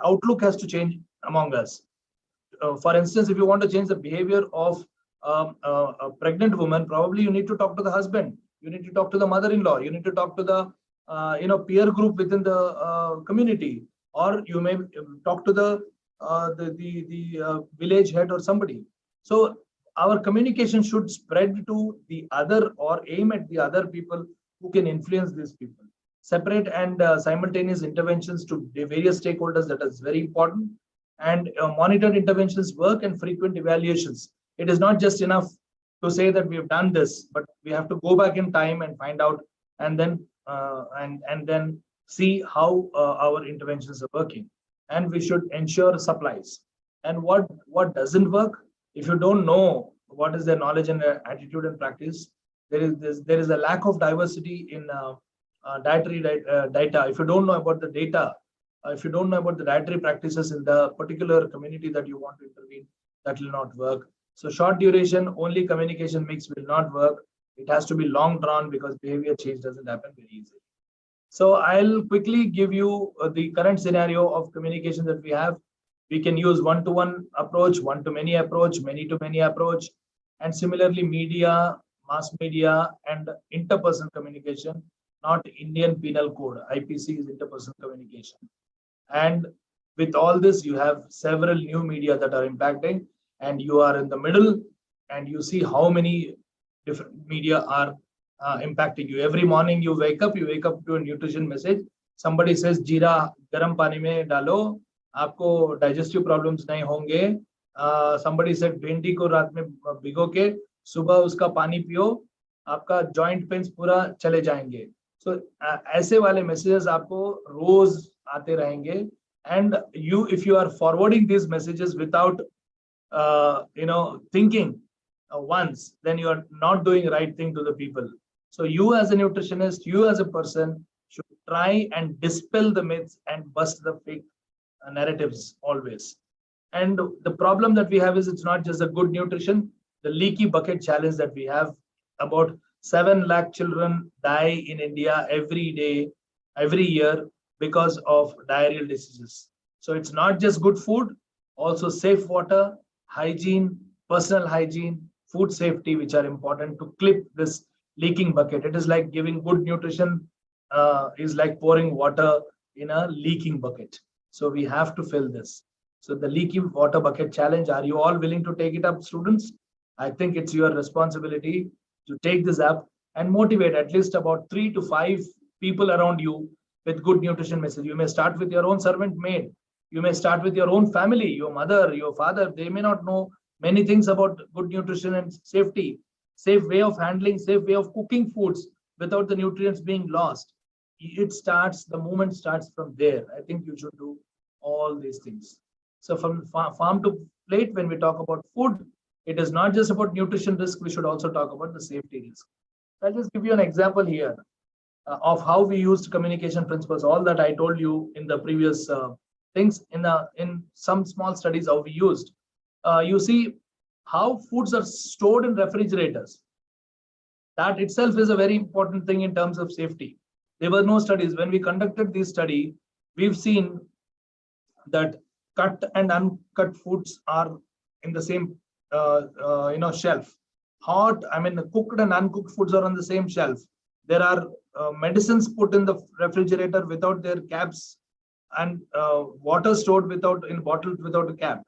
outlook has to change among us. For instance, if you want to change the behavior of a pregnant woman, probably you need to talk to the husband, you need to talk to the mother-in-law, you need to talk to the peer group within the community, or you may talk to the the village head or somebody. So our communication should spread to the other or aim at the other people who can influence these people. Separate and simultaneous interventions to the various stakeholders, that is very important. And monitored interventions work and frequent evaluations. It is not just enough to say that we have done this, but we have to go back in time and find out, and then see how our interventions are working. And we should ensure supplies. And what doesn't work, if you don't know what is their knowledge and their attitude and practice, there is a lack of diversity in dietary data. If you don't know about the data, if you don't know about the dietary practices in the particular community that you want to intervene, that will not work. So short duration only communication mix will not work. It has to be long drawn, because behavior change doesn't happen very easily. So I'll quickly give you the current scenario of communication that we have. We can use one-to-one approach, one-to-many approach, many-to-many approach, and similarly media, mass media, and interpersonal communication, not Indian Penal Code. IPC is interpersonal communication. And with all this, you have several new media that are impacting, and you are in the middle, and you see how many different media are impacting you. Every morning you wake up to a nutrition message. Somebody says jeera garam pani mein dalo, aapko digestive problems nahi honge. Somebody said bhendi ko raat mein bhigo ke subah uska pani piyo, aapka joint pains pura chale jayenge. So ऐसे वाले messages आपको रोज आते रहेंगे. And you, if you are forwarding these messages without thinking once, then you are not doing the right thing to the people. So you as a nutritionist, you as a person should try and dispel the myths and bust the fake narratives always. And the problem that we have is, it's not just the good nutrition, the leaky bucket challenge that we have. About 7 lakh children die in India every day, every year, because of diarrheal diseases. So it's not just good food, also safe water, hygiene, personal hygiene, food safety, which are important to clip this leaking bucket. It is like giving good nutrition is like pouring water in a leaking bucket. So we have to fill this. So the leaky water bucket challenge, are you all willing to take it up, students? I think it's your responsibility to take this up and motivate at least about 3 to 5 people around you with good nutrition message. You may start with your own servant maid. You may start with your own family, your mother, your father. They may not know many things about good nutrition and safety, safe way of handling, safe way of cooking foods without the nutrients being lost. The movement starts from there. I think you should do all these things. So from farm to plate, when we talk about food, it is not just about nutrition risk, we should also talk about the safety risk. I'll just give you an example here of how we used communication principles, all that I told you in the previous things, in some small studies how we used. You see how foods are stored in refrigerators. That itself is a very important thing in terms of safety. There were no studies. When we conducted this study, we've seen that cut and uncut foods are in the same shelf. Cooked and uncooked foods are on the same shelf. There are medicines put in the refrigerator without their caps, and water stored in bottles without a cap.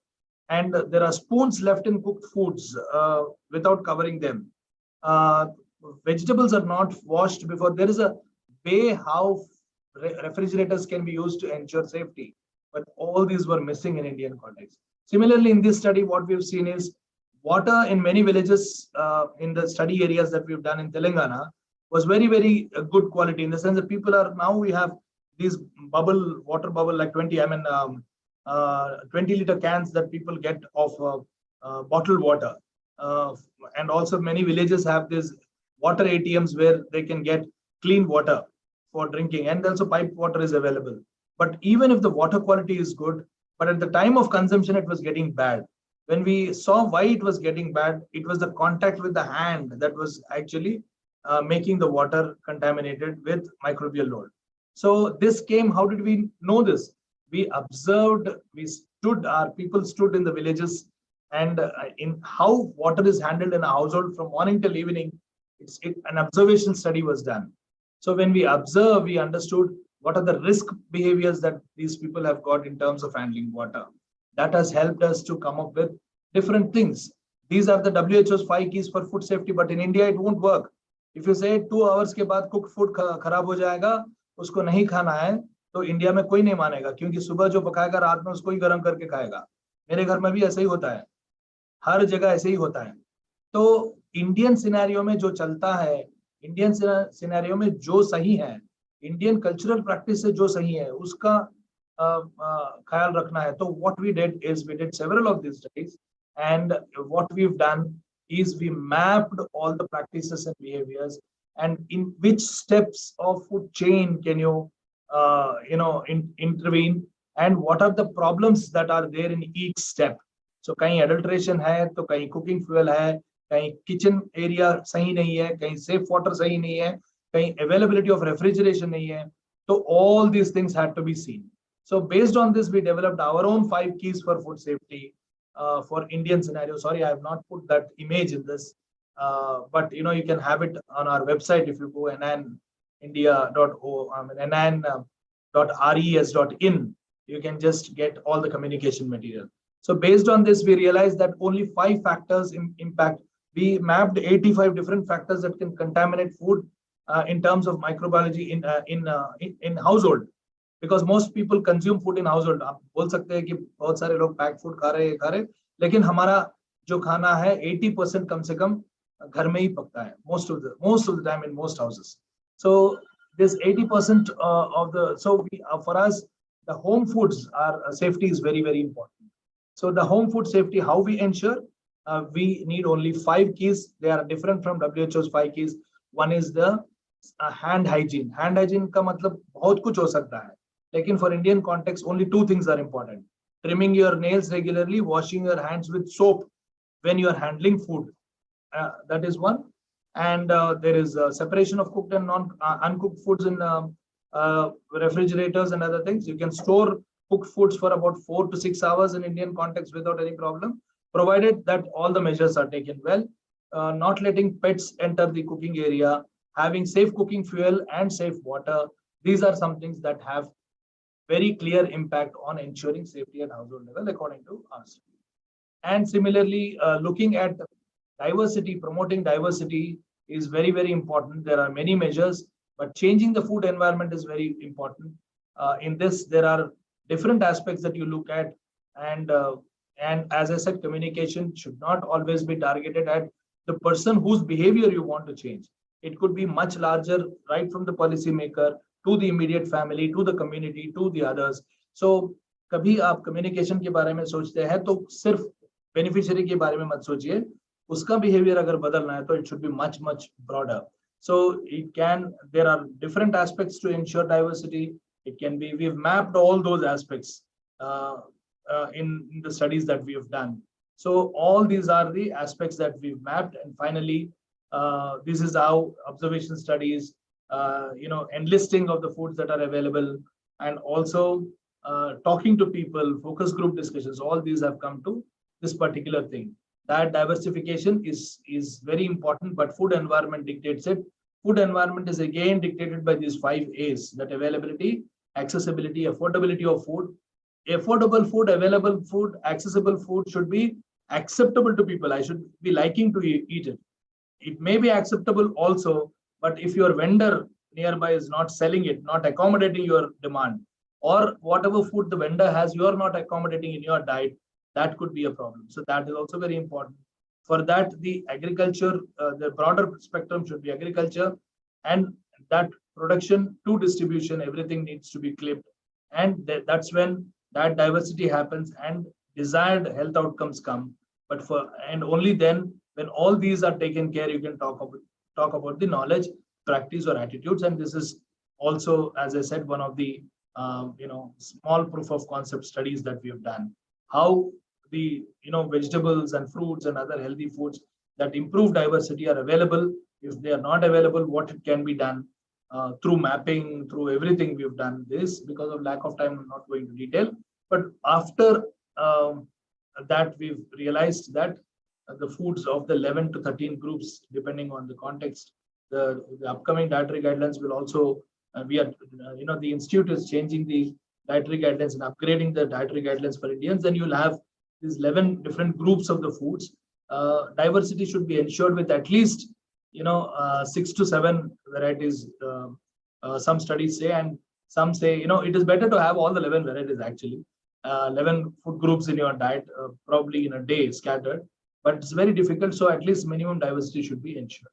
And there are spoons left in cooked foods without covering them. Vegetables are not washed before. There is a way how refrigerators can be used to ensure safety, but all these were missing in Indian context. Similarly, in this study, what we've seen is water in many villages in the study areas that we've done in Telangana was very, very good quality, in the sense that people are now, we have these water bubble like 20-liter cans that people get of bottled water. And also many villages have these water ATMs where they can get clean water for drinking, and also piped water is available. But even if the water quality is good, but at the time of consumption, it was getting bad. When we saw why it was getting bad, it was the contact with the hand that was actually making the water contaminated with microbial load. So this came, how did we know this? We observed, our people stood in the villages, and in how water is handled in a household from morning till evening, an observation study was done. So when we observe, we understood what are the risk behaviors that these people have got in terms of handling water. that has helped us to come up with different things. These are the WHO's 5 keys for food safety, but in India it won't work. If you say 2 hours के बाद cooked food खराब हो जाएगा, उसको नहीं खाना है, तो इंडिया में कोई नहीं मानेगा, क्योंकि सुबह जो पकाएगा रात में उसको ही गर्म करके खाएगा. मेरे घर में भी ऐसा ही होता है, हर जगह ऐसे ही होता है. तो इंडियन सिनेरियो में जो चलता है, इंडियन सिनेरियो में जो सही है, इंडियन कल्चरल प्रैक्टिस से जो सही है, उसका ख्याल रखना है. तो what we did is we did several of these studies, and what we've done is we mapped all the practices and behaviors, and in which steps of food chain can you intervene, and what are the problems that are there in each step. So कहीं adulteration है, तो कहीं cooking fuel है, कहीं kitchen area सही नहीं है, कहीं safe water सही नहीं है, कहीं availability of refrigeration नहीं है. So all these things had to be seen. So based on this, we developed our own 5 keys for food safety for Indian scenario. Sorry, I have not put that image in this, but you can have it on our website. If you go nnan.res.in, you can just get all the communication material. So based on this, we realized that only 5 factors impact. We mapped 85 different factors that can contaminate food in terms of microbiology in household. Because most people consume food in household. आप बोल सकते हैं कि बहुत सारे लोग pack food खा रहे, लेकिन हमारा जो खाना है 80% कम से कम घर में ही पकता है, most of the time in most houses. So this 80% for us, the home foods safety is very, very important. So the home food safety, how we ensure, we need only 5 keys. They are different from WHO's 5 keys. One is the hand hygiene. Hand hygiene का मतलब बहुत कुछ हो सकता है, लेकिन for Indian context, only 2 things are important: trimming your nails regularly, washing your hands with soap when you are handling food. That is one. And there is separation of cooked and uncooked foods in refrigerators and other things. You can store cooked foods for about 4 to 6 hours in Indian context without any problem, provided that all the measures are taken well. Not letting pets enter the cooking area, having safe cooking fuel and safe water. These are some things that have very clear impact on ensuring safety at household level, according to us. And similarly, looking at diversity, promoting diversity is very, very important. There are many measures, but changing the food environment is very important. In this, there are different aspects that you look at, and as I said, communication should not always be targeted at the person whose behavior you want to change. It could be much larger, right from the policy maker to the immediate family, to the community, to the others. So कभी आप communication के बारे में सोचते हैं तो सिर्फ beneficiary के बारे में मत सोचिए, उसका behavior अगर बदलना है तो it should be much broader. So there are different aspects to ensure diversity. It can be, we've mapped all those aspects in the studies that we have done. So all these are the aspects that we've mapped, and finally, this is how observation studies, enlisting of the foods that are available, and also talking to people, focus group discussions, all these have come to this particular thing. That diversification is very important, but food environment dictates it. Food environment is again dictated by these 5 A's: that availability, accessibility, affordability of food. Affordable food, available food, accessible food should be acceptable to people. I should be liking to eat it. It may be acceptable also, but if your vendor nearby is not selling it, not accommodating your demand, or whatever food the vendor has, you are not accommodating in your diet, that could be a problem. So that is also very important. For that, the agriculture, the broader spectrum should be agriculture, and that production to distribution, everything needs to be clipped. And that's when that diversity happens and desired health outcomes come. And only then, when all these are taken care, you can talk about the knowledge, practice, or attitudes. And this is also, as I said, one of the small proof of concept studies that we have done. How the vegetables and fruits and other healthy foods that improve diversity are available. If they are not available, what it can be done through mapping, through everything we've done. This, because of lack of time, I'm not going to detail. But after that, we've realized that the foods of the 11 to 13 groups, depending on the context, the upcoming dietary guidelines will also the institute is changing the dietary guidelines and upgrading the dietary guidelines for Indians, then you'll have these 11 different groups of the foods. Diversity should be ensured with at least 6 to 7 varieties. Some studies say, and some say it is better to have all the 11 varieties actually. 11 food groups in your diet, probably in a day scattered, but it's very difficult. So at least minimum diversity should be ensured.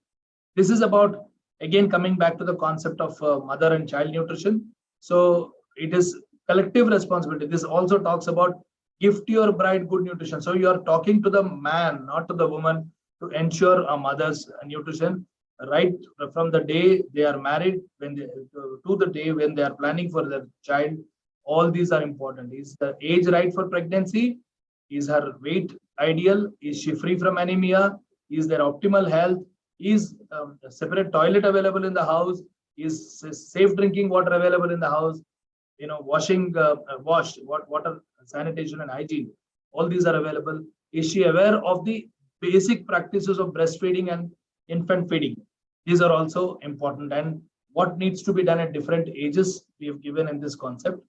This is about, again, coming back to the concept of mother and child nutrition. So it is collective responsibility. This also talks about gift your bride good nutrition. So you are talking to the man, not to the woman, to ensure a mother's nutrition right from the day they are married, when they, to the day when they are planning for their child. All these are important. Is the age right for pregnancy? Is her weight ideal? Is she free from anemia? Is there optimal health? Is a separate toilet available in the house? Is safe drinking water available in the house? Washing, water, sanitation and hygiene. All these are available. Is she aware of the basic practices of breastfeeding and infant feeding? These are also important. And what needs to be done at different ages, we have given in this concept.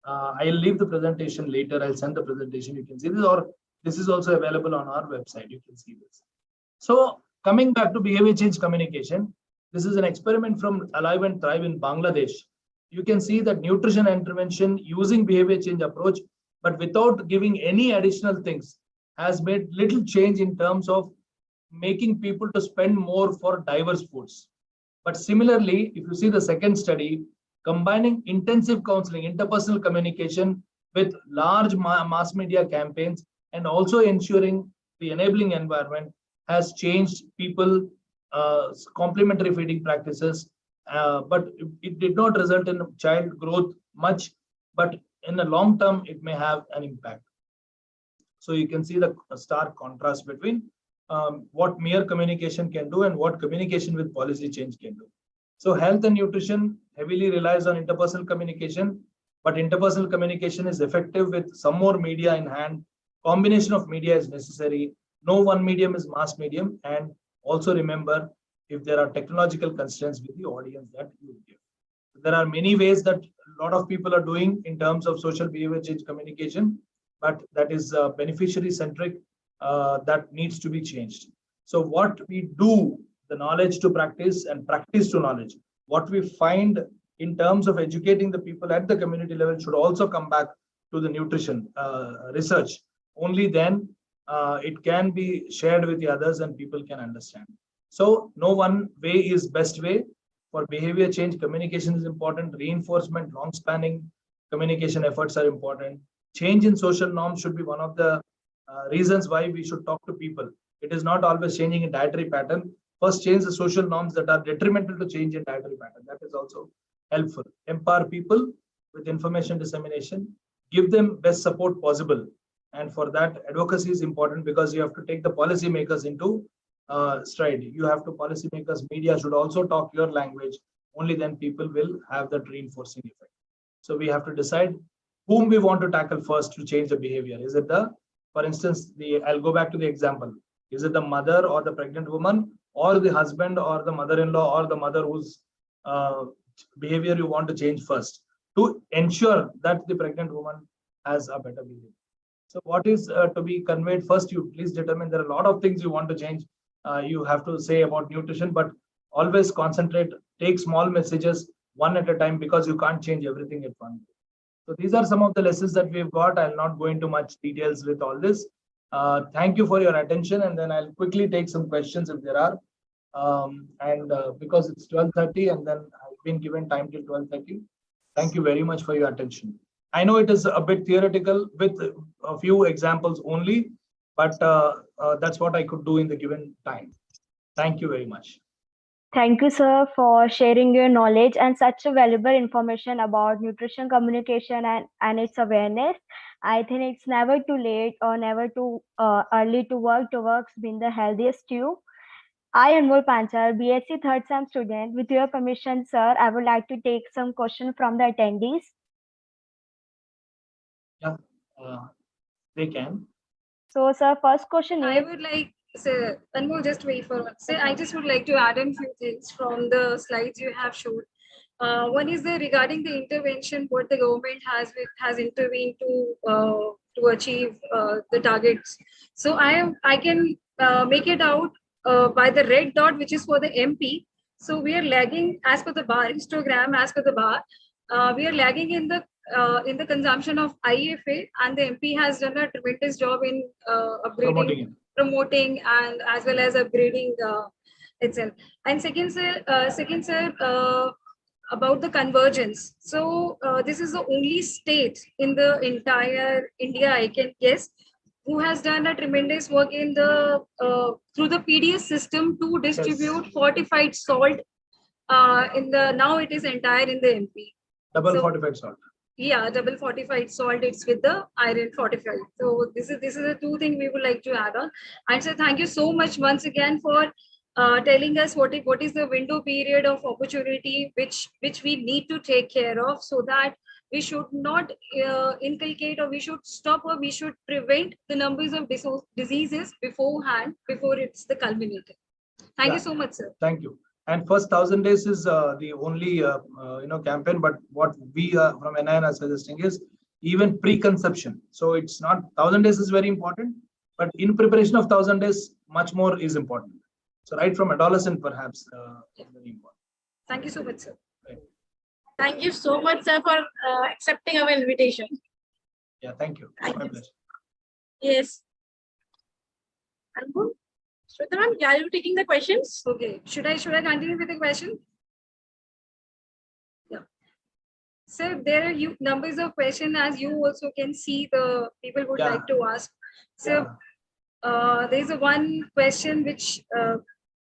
I'll leave the presentation later. I'll send the presentation. You can see this, or this is also available on our website. You can see this. So coming back to behavior change communication, this is an experiment from Alive and Thrive in Bangladesh. You can see that nutrition intervention using behavior change approach, but without giving any additional things, has made little change in terms of making people to spend more for diverse foods. But similarly, if you see the second study, combining intensive counseling, interpersonal communication with large mass media campaigns and also ensuring the enabling environment has changed people complementary feeding practices, but it did not result in child growth much, but in the long term it may have an impact. So you can see the stark contrast between what mere communication can do and what communication with policy change can do. So health and nutrition heavily relies on interpersonal communication, but interpersonal communication is effective with some more media in hand. Combination of media is necessary. No one medium is mass medium. And also remember, if there are technological constraints with the audience that you give. There are many ways that a lot of people are doing in terms of social behavior change communication, but that is beneficiary centric, that needs to be changed. So what we do, the knowledge to practice and practice to knowledge, what we find in terms of educating the people at the community level should also come back to the nutrition research. Only then it can be shared with the others and people can understand. So no one way is best way. For behavior change, communication is important. Reinforcement, long spanning communication efforts are important. Change in social norms should be one of the reasons why we should talk to people. It is not always changing in dietary pattern. First, change the social norms that are detrimental to change in dietary pattern. That is also helpful. Empower people with information dissemination. Give them best support possible. And for that, advocacy is important because you have to take the policymakers into stride. You have to, policymakers, media should also talk your language. Only then people will have that reinforcing effect. So we have to decide whom we want to tackle first to change the behavior. Is it the, for instance, I'll go back to the example. Is it the mother or the pregnant woman, or the husband or the mother-in-law or the mother whose behavior you want to change first to ensure that the pregnant woman has a better behavior? So what is to be conveyed first? You please determine. There are a lot of things you want to change. You have to say about nutrition, but always concentrate, take small messages one at a time, because you can't change everything at once. So these are some of the lessons that we've got. I'll not go into much details with all this. Thank you for your attention, and then I'll quickly take some questions if there are. Because it's 12:30 and then I've been given time till 12:30. Thank you very much for your attention. I know it is a bit theoretical with a few examples only, but that's what I could do in the given time. Thank you very much. Thank you, sir, for sharing your knowledge and such a valuable information about nutrition communication and its awareness. I think it's never too late or never too early to work towards being the healthiest you. I, Anmol Panchal, BSc third sem student. With your permission, sir, I would like to take some questions from the attendees. Yeah, they can. So, sir, first question I is, would like, sir, Anmol, just wait for one. Sir, I just would like to add in few things from the slides you have showed. One is regarding the intervention, what the government has intervened to achieve the targets. So I can make it out by the red dot, which is for the MP. So we are lagging as per the bar histogram, as per the bar. We are lagging in the consumption of IFA, and the MP has done a tremendous job in upgrading, promoting, and as well as upgrading itself. And second, sir, about the convergence. So this is the only state in the entire India, I can guess, who has done a tremendous work in the through the PDS system to distribute fortified salt. Now it is entire in the MP. Double fortified salt. Yeah, double fortified salt. It's with the iron fortified. So this is the two things we would like to add on. And so thank you so much once again for telling us what is the window period of opportunity which we need to take care of, so that we should not inculcate, or we should stop, or we should prevent the numbers of diseases beforehand, before it's the culminated. Thank you so much, sir. Thank you. And first 1,000 days is the only campaign, but what we from NIN are suggesting is even pre-conception. So it's not 1,000 days is very important, but in preparation of 1,000 days, much more is important. So right from adolescent, perhaps, very important. Thank you so much, sir. Right. Thank you so much, sir, for accepting our invitation. Yeah, thank you. Thank My you. pleasure. Yes. Anbu, Shweta ma'am, are you taking the questions? Okay. Should I continue with the question? Yeah. Sir, there are numbers of questions, as you also can see the people would like to ask. So there is one question which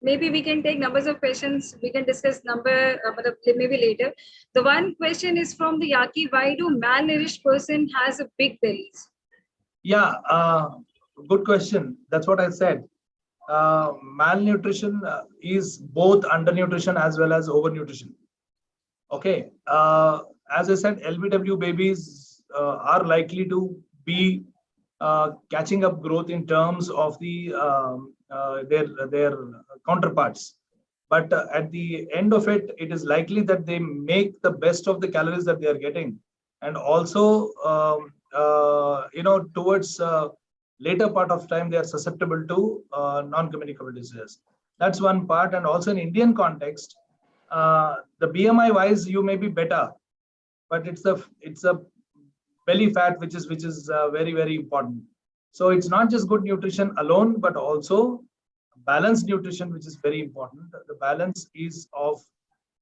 maybe we can take numbers of questions. We can discuss maybe later. The one question is from the Yaki: why do malnourished person has a big bellies? Yeah, good question. That's what I said. Malnutrition is both undernutrition as well as overnutrition. Okay. As I said, LBW babies are likely to be catching up growth in terms of the their counterparts, but at the end of it, it is likely that they make the best of the calories that they are getting, and also towards later part of time they are susceptible to non-communicable diseases. That's one part. And also in Indian context, the BMI wise you may be better, but it's a belly fat which is very, very important. So it's not just good nutrition alone, but also balanced nutrition, which is very important. The balance is of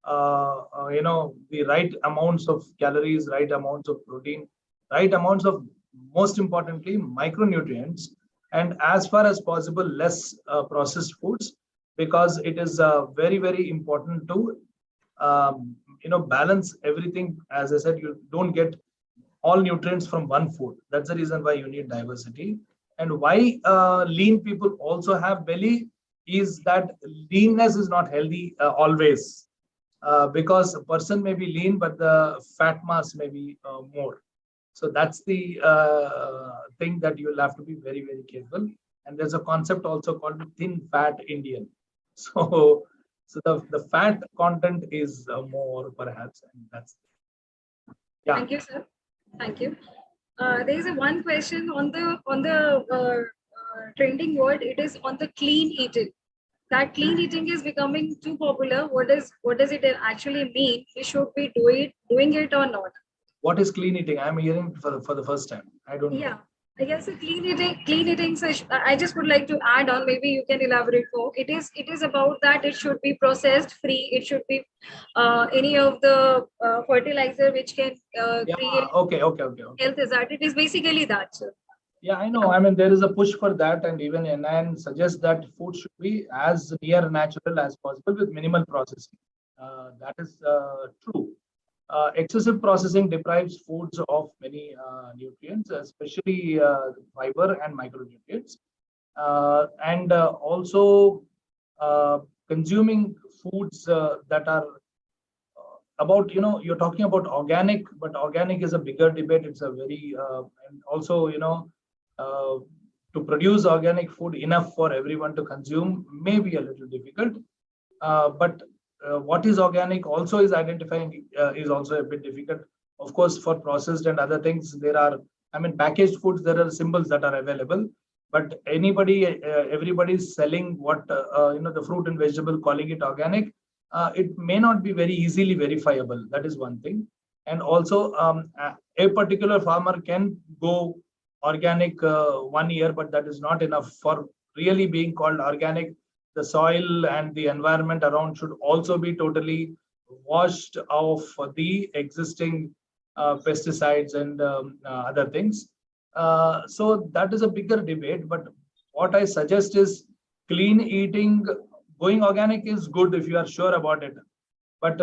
the right amounts of calories, right amounts of protein, right amounts of, most importantly, micronutrients, and as far as possible less processed foods, because it is very, very important to balance everything. As I said, you don't get all nutrients from one food. That's the reason why you need diversity. And why lean people also have belly is that leanness is not healthy always, because a person may be lean, but the fat mass may be more. So that's the thing that you'll have to be very, very careful. And there's a concept also called thin fat Indian. So the fat content is more, perhaps, and that's. Yeah. Thank you, sir. Thank you. There is one question on the trending word. It is on the clean eating. That clean eating is becoming too popular. What does it actually mean? We should be doing it or not? What is clean eating? I'm hearing for the first time. I don't know. Yeah. I guess the clean eating session, I just would like to add on, maybe you can elaborate more. It is about that it should be processed free. It should be any of the fertilizer which can create okay. health hazard. It is basically that, sir. Yeah, I know. I mean, there is a push for that, and even NIN suggests that food should be as near natural as possible with minimal processing. That is true. Excessive processing deprives foods of many nutrients, especially fiber and micronutrients. And also consuming foods that are about, you're talking about organic, but organic is a bigger debate. It's a very, and also, to produce organic food enough for everyone to consume may be a little difficult. But what is organic also is identifying is also a bit difficult. Of course, for processed and other things, there are, I mean, packaged foods, there are symbols that are available, but everybody is selling what, the fruit and vegetable, calling it organic. It may not be very easily verifiable. That is one thing. And also, a particular farmer can go organic 1 year, but that is not enough for really being called organic. The soil and the environment around should also be totally washed off the existing pesticides and other things. So that is a bigger debate. But what I suggest is clean eating. Going organic is good if you are sure about it. But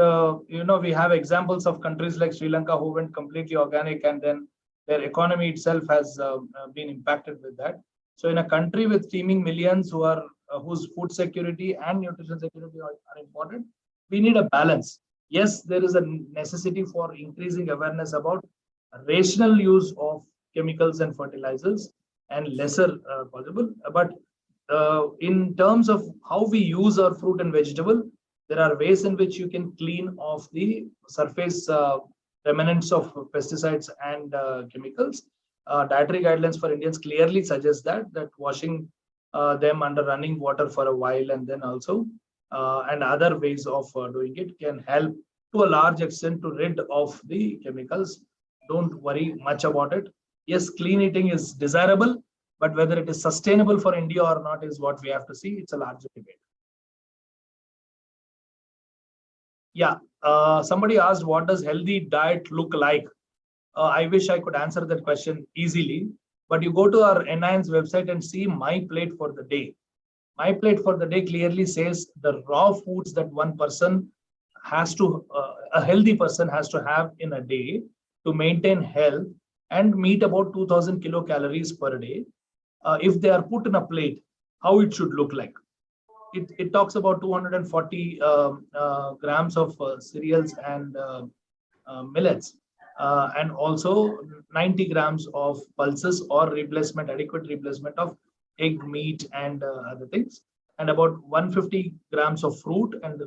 we have examples of countries like Sri Lanka who went completely organic, and then their economy itself has been impacted with that. So in a country with teeming millions who are whose food security and nutrition security are important, we need a balance. Yes, there is a necessity for increasing awareness about rational use of chemicals and fertilizers and lesser possible. But in terms of how we use our fruit and vegetable, there are ways in which you can clean off the surface remnants of pesticides and chemicals. Dietary guidelines for Indians clearly suggest that washing them under running water for a while, and then also and other ways of doing it can help to a large extent to rid of the chemicals. Don't worry much about it. Yes, clean eating is desirable, but whether it is sustainable for India or not is what we have to see. It's a larger debate. Yeah, somebody asked, what does healthy diet look like? I wish I could answer that question easily, but you go to our NIN's website and see my plate for the day. My plate for the day clearly says the raw foods that one person has to, a healthy person has to have in a day to maintain health and meet about 2000 kilocalories per day. If they are put in a plate, how it should look like. It talks about 240 grams of cereals and millets, and also 90 grams of pulses or adequate replacement of egg, meat, and other things, and about 150 grams of fruit, and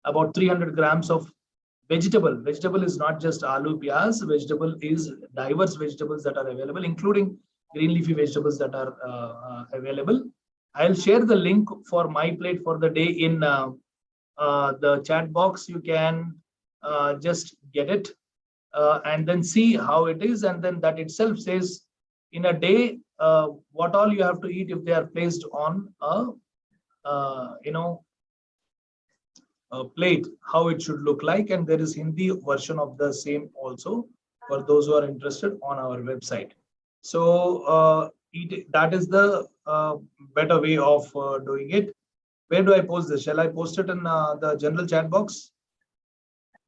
about 300 grams of vegetable. Vegetable is not just aloo, piyaz. Vegetable is diverse vegetables that are available, including green leafy vegetables that are available. I'll share the link for my plate for the day in the chat box. You can just get it and then see how it is. And then that itself says in a day what all you have to eat if they are placed on a plate, how it should look like. And there is Hindi version of the same also for those who are interested on our website. So that is the better way of doing it. Where do I post this? Shall I post it in the general chat box?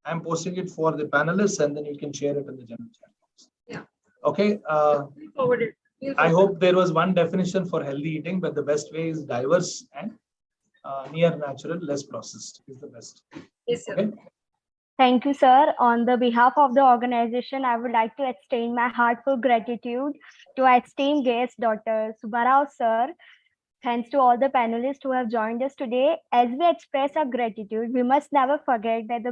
I'm posting it for the panelists, and then you can share it in the general chat box. Yeah. Okay. We'll forward it. I hope there was one definition for healthy eating, but the best way is diverse and near natural, less processed is the best. Yes, sir. Okay. Thank you, sir. On the behalf of the organization, I would like to extend my heartfelt gratitude to our esteemed guest, Dr. Subbarao, sir. Thanks to all the panelists who have joined us today. As we express our gratitude, we must never forget that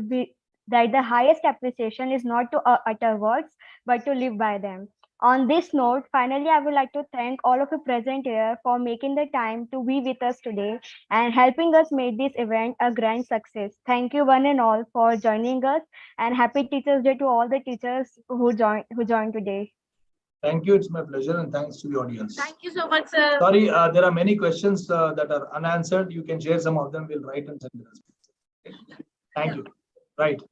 the highest appreciation is not to utter words, but to live by them. On this note, finally, I would like to thank all of you present here for making the time to be with us today and helping us make this event a grand success. Thank you one and all for joining us, and happy Teachers Day to all the teachers who joined today. Thank you. It's my pleasure, and thanks to the audience. Thank you so much, sir. Sorry, there are many questions that are unanswered. You can share some of them. We'll write and send them. Thank you. Right.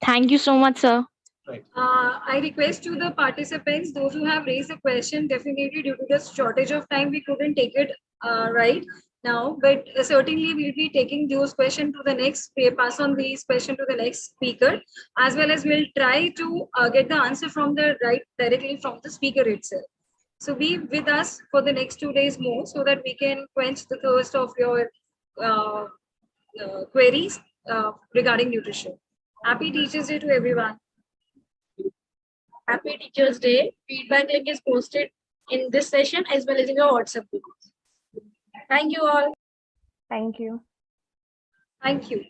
Thank you so much, sir. Right. I request to the participants, those who have raised a question, definitely due to the shortage of time, we couldn't take it right now, but certainly we'll be taking those questions to the next, pass on these questions to the next speaker, as well as we'll try to get the answer from the directly from the speaker itself. So be with us for the next 2 days more so that we can quench the thirst of your queries regarding nutrition. Happy Teachers Day to everyone. Happy Teachers Day. Feedback link is posted in this session as well as in your WhatsApp group. Thank you all. Thank you. Thank you.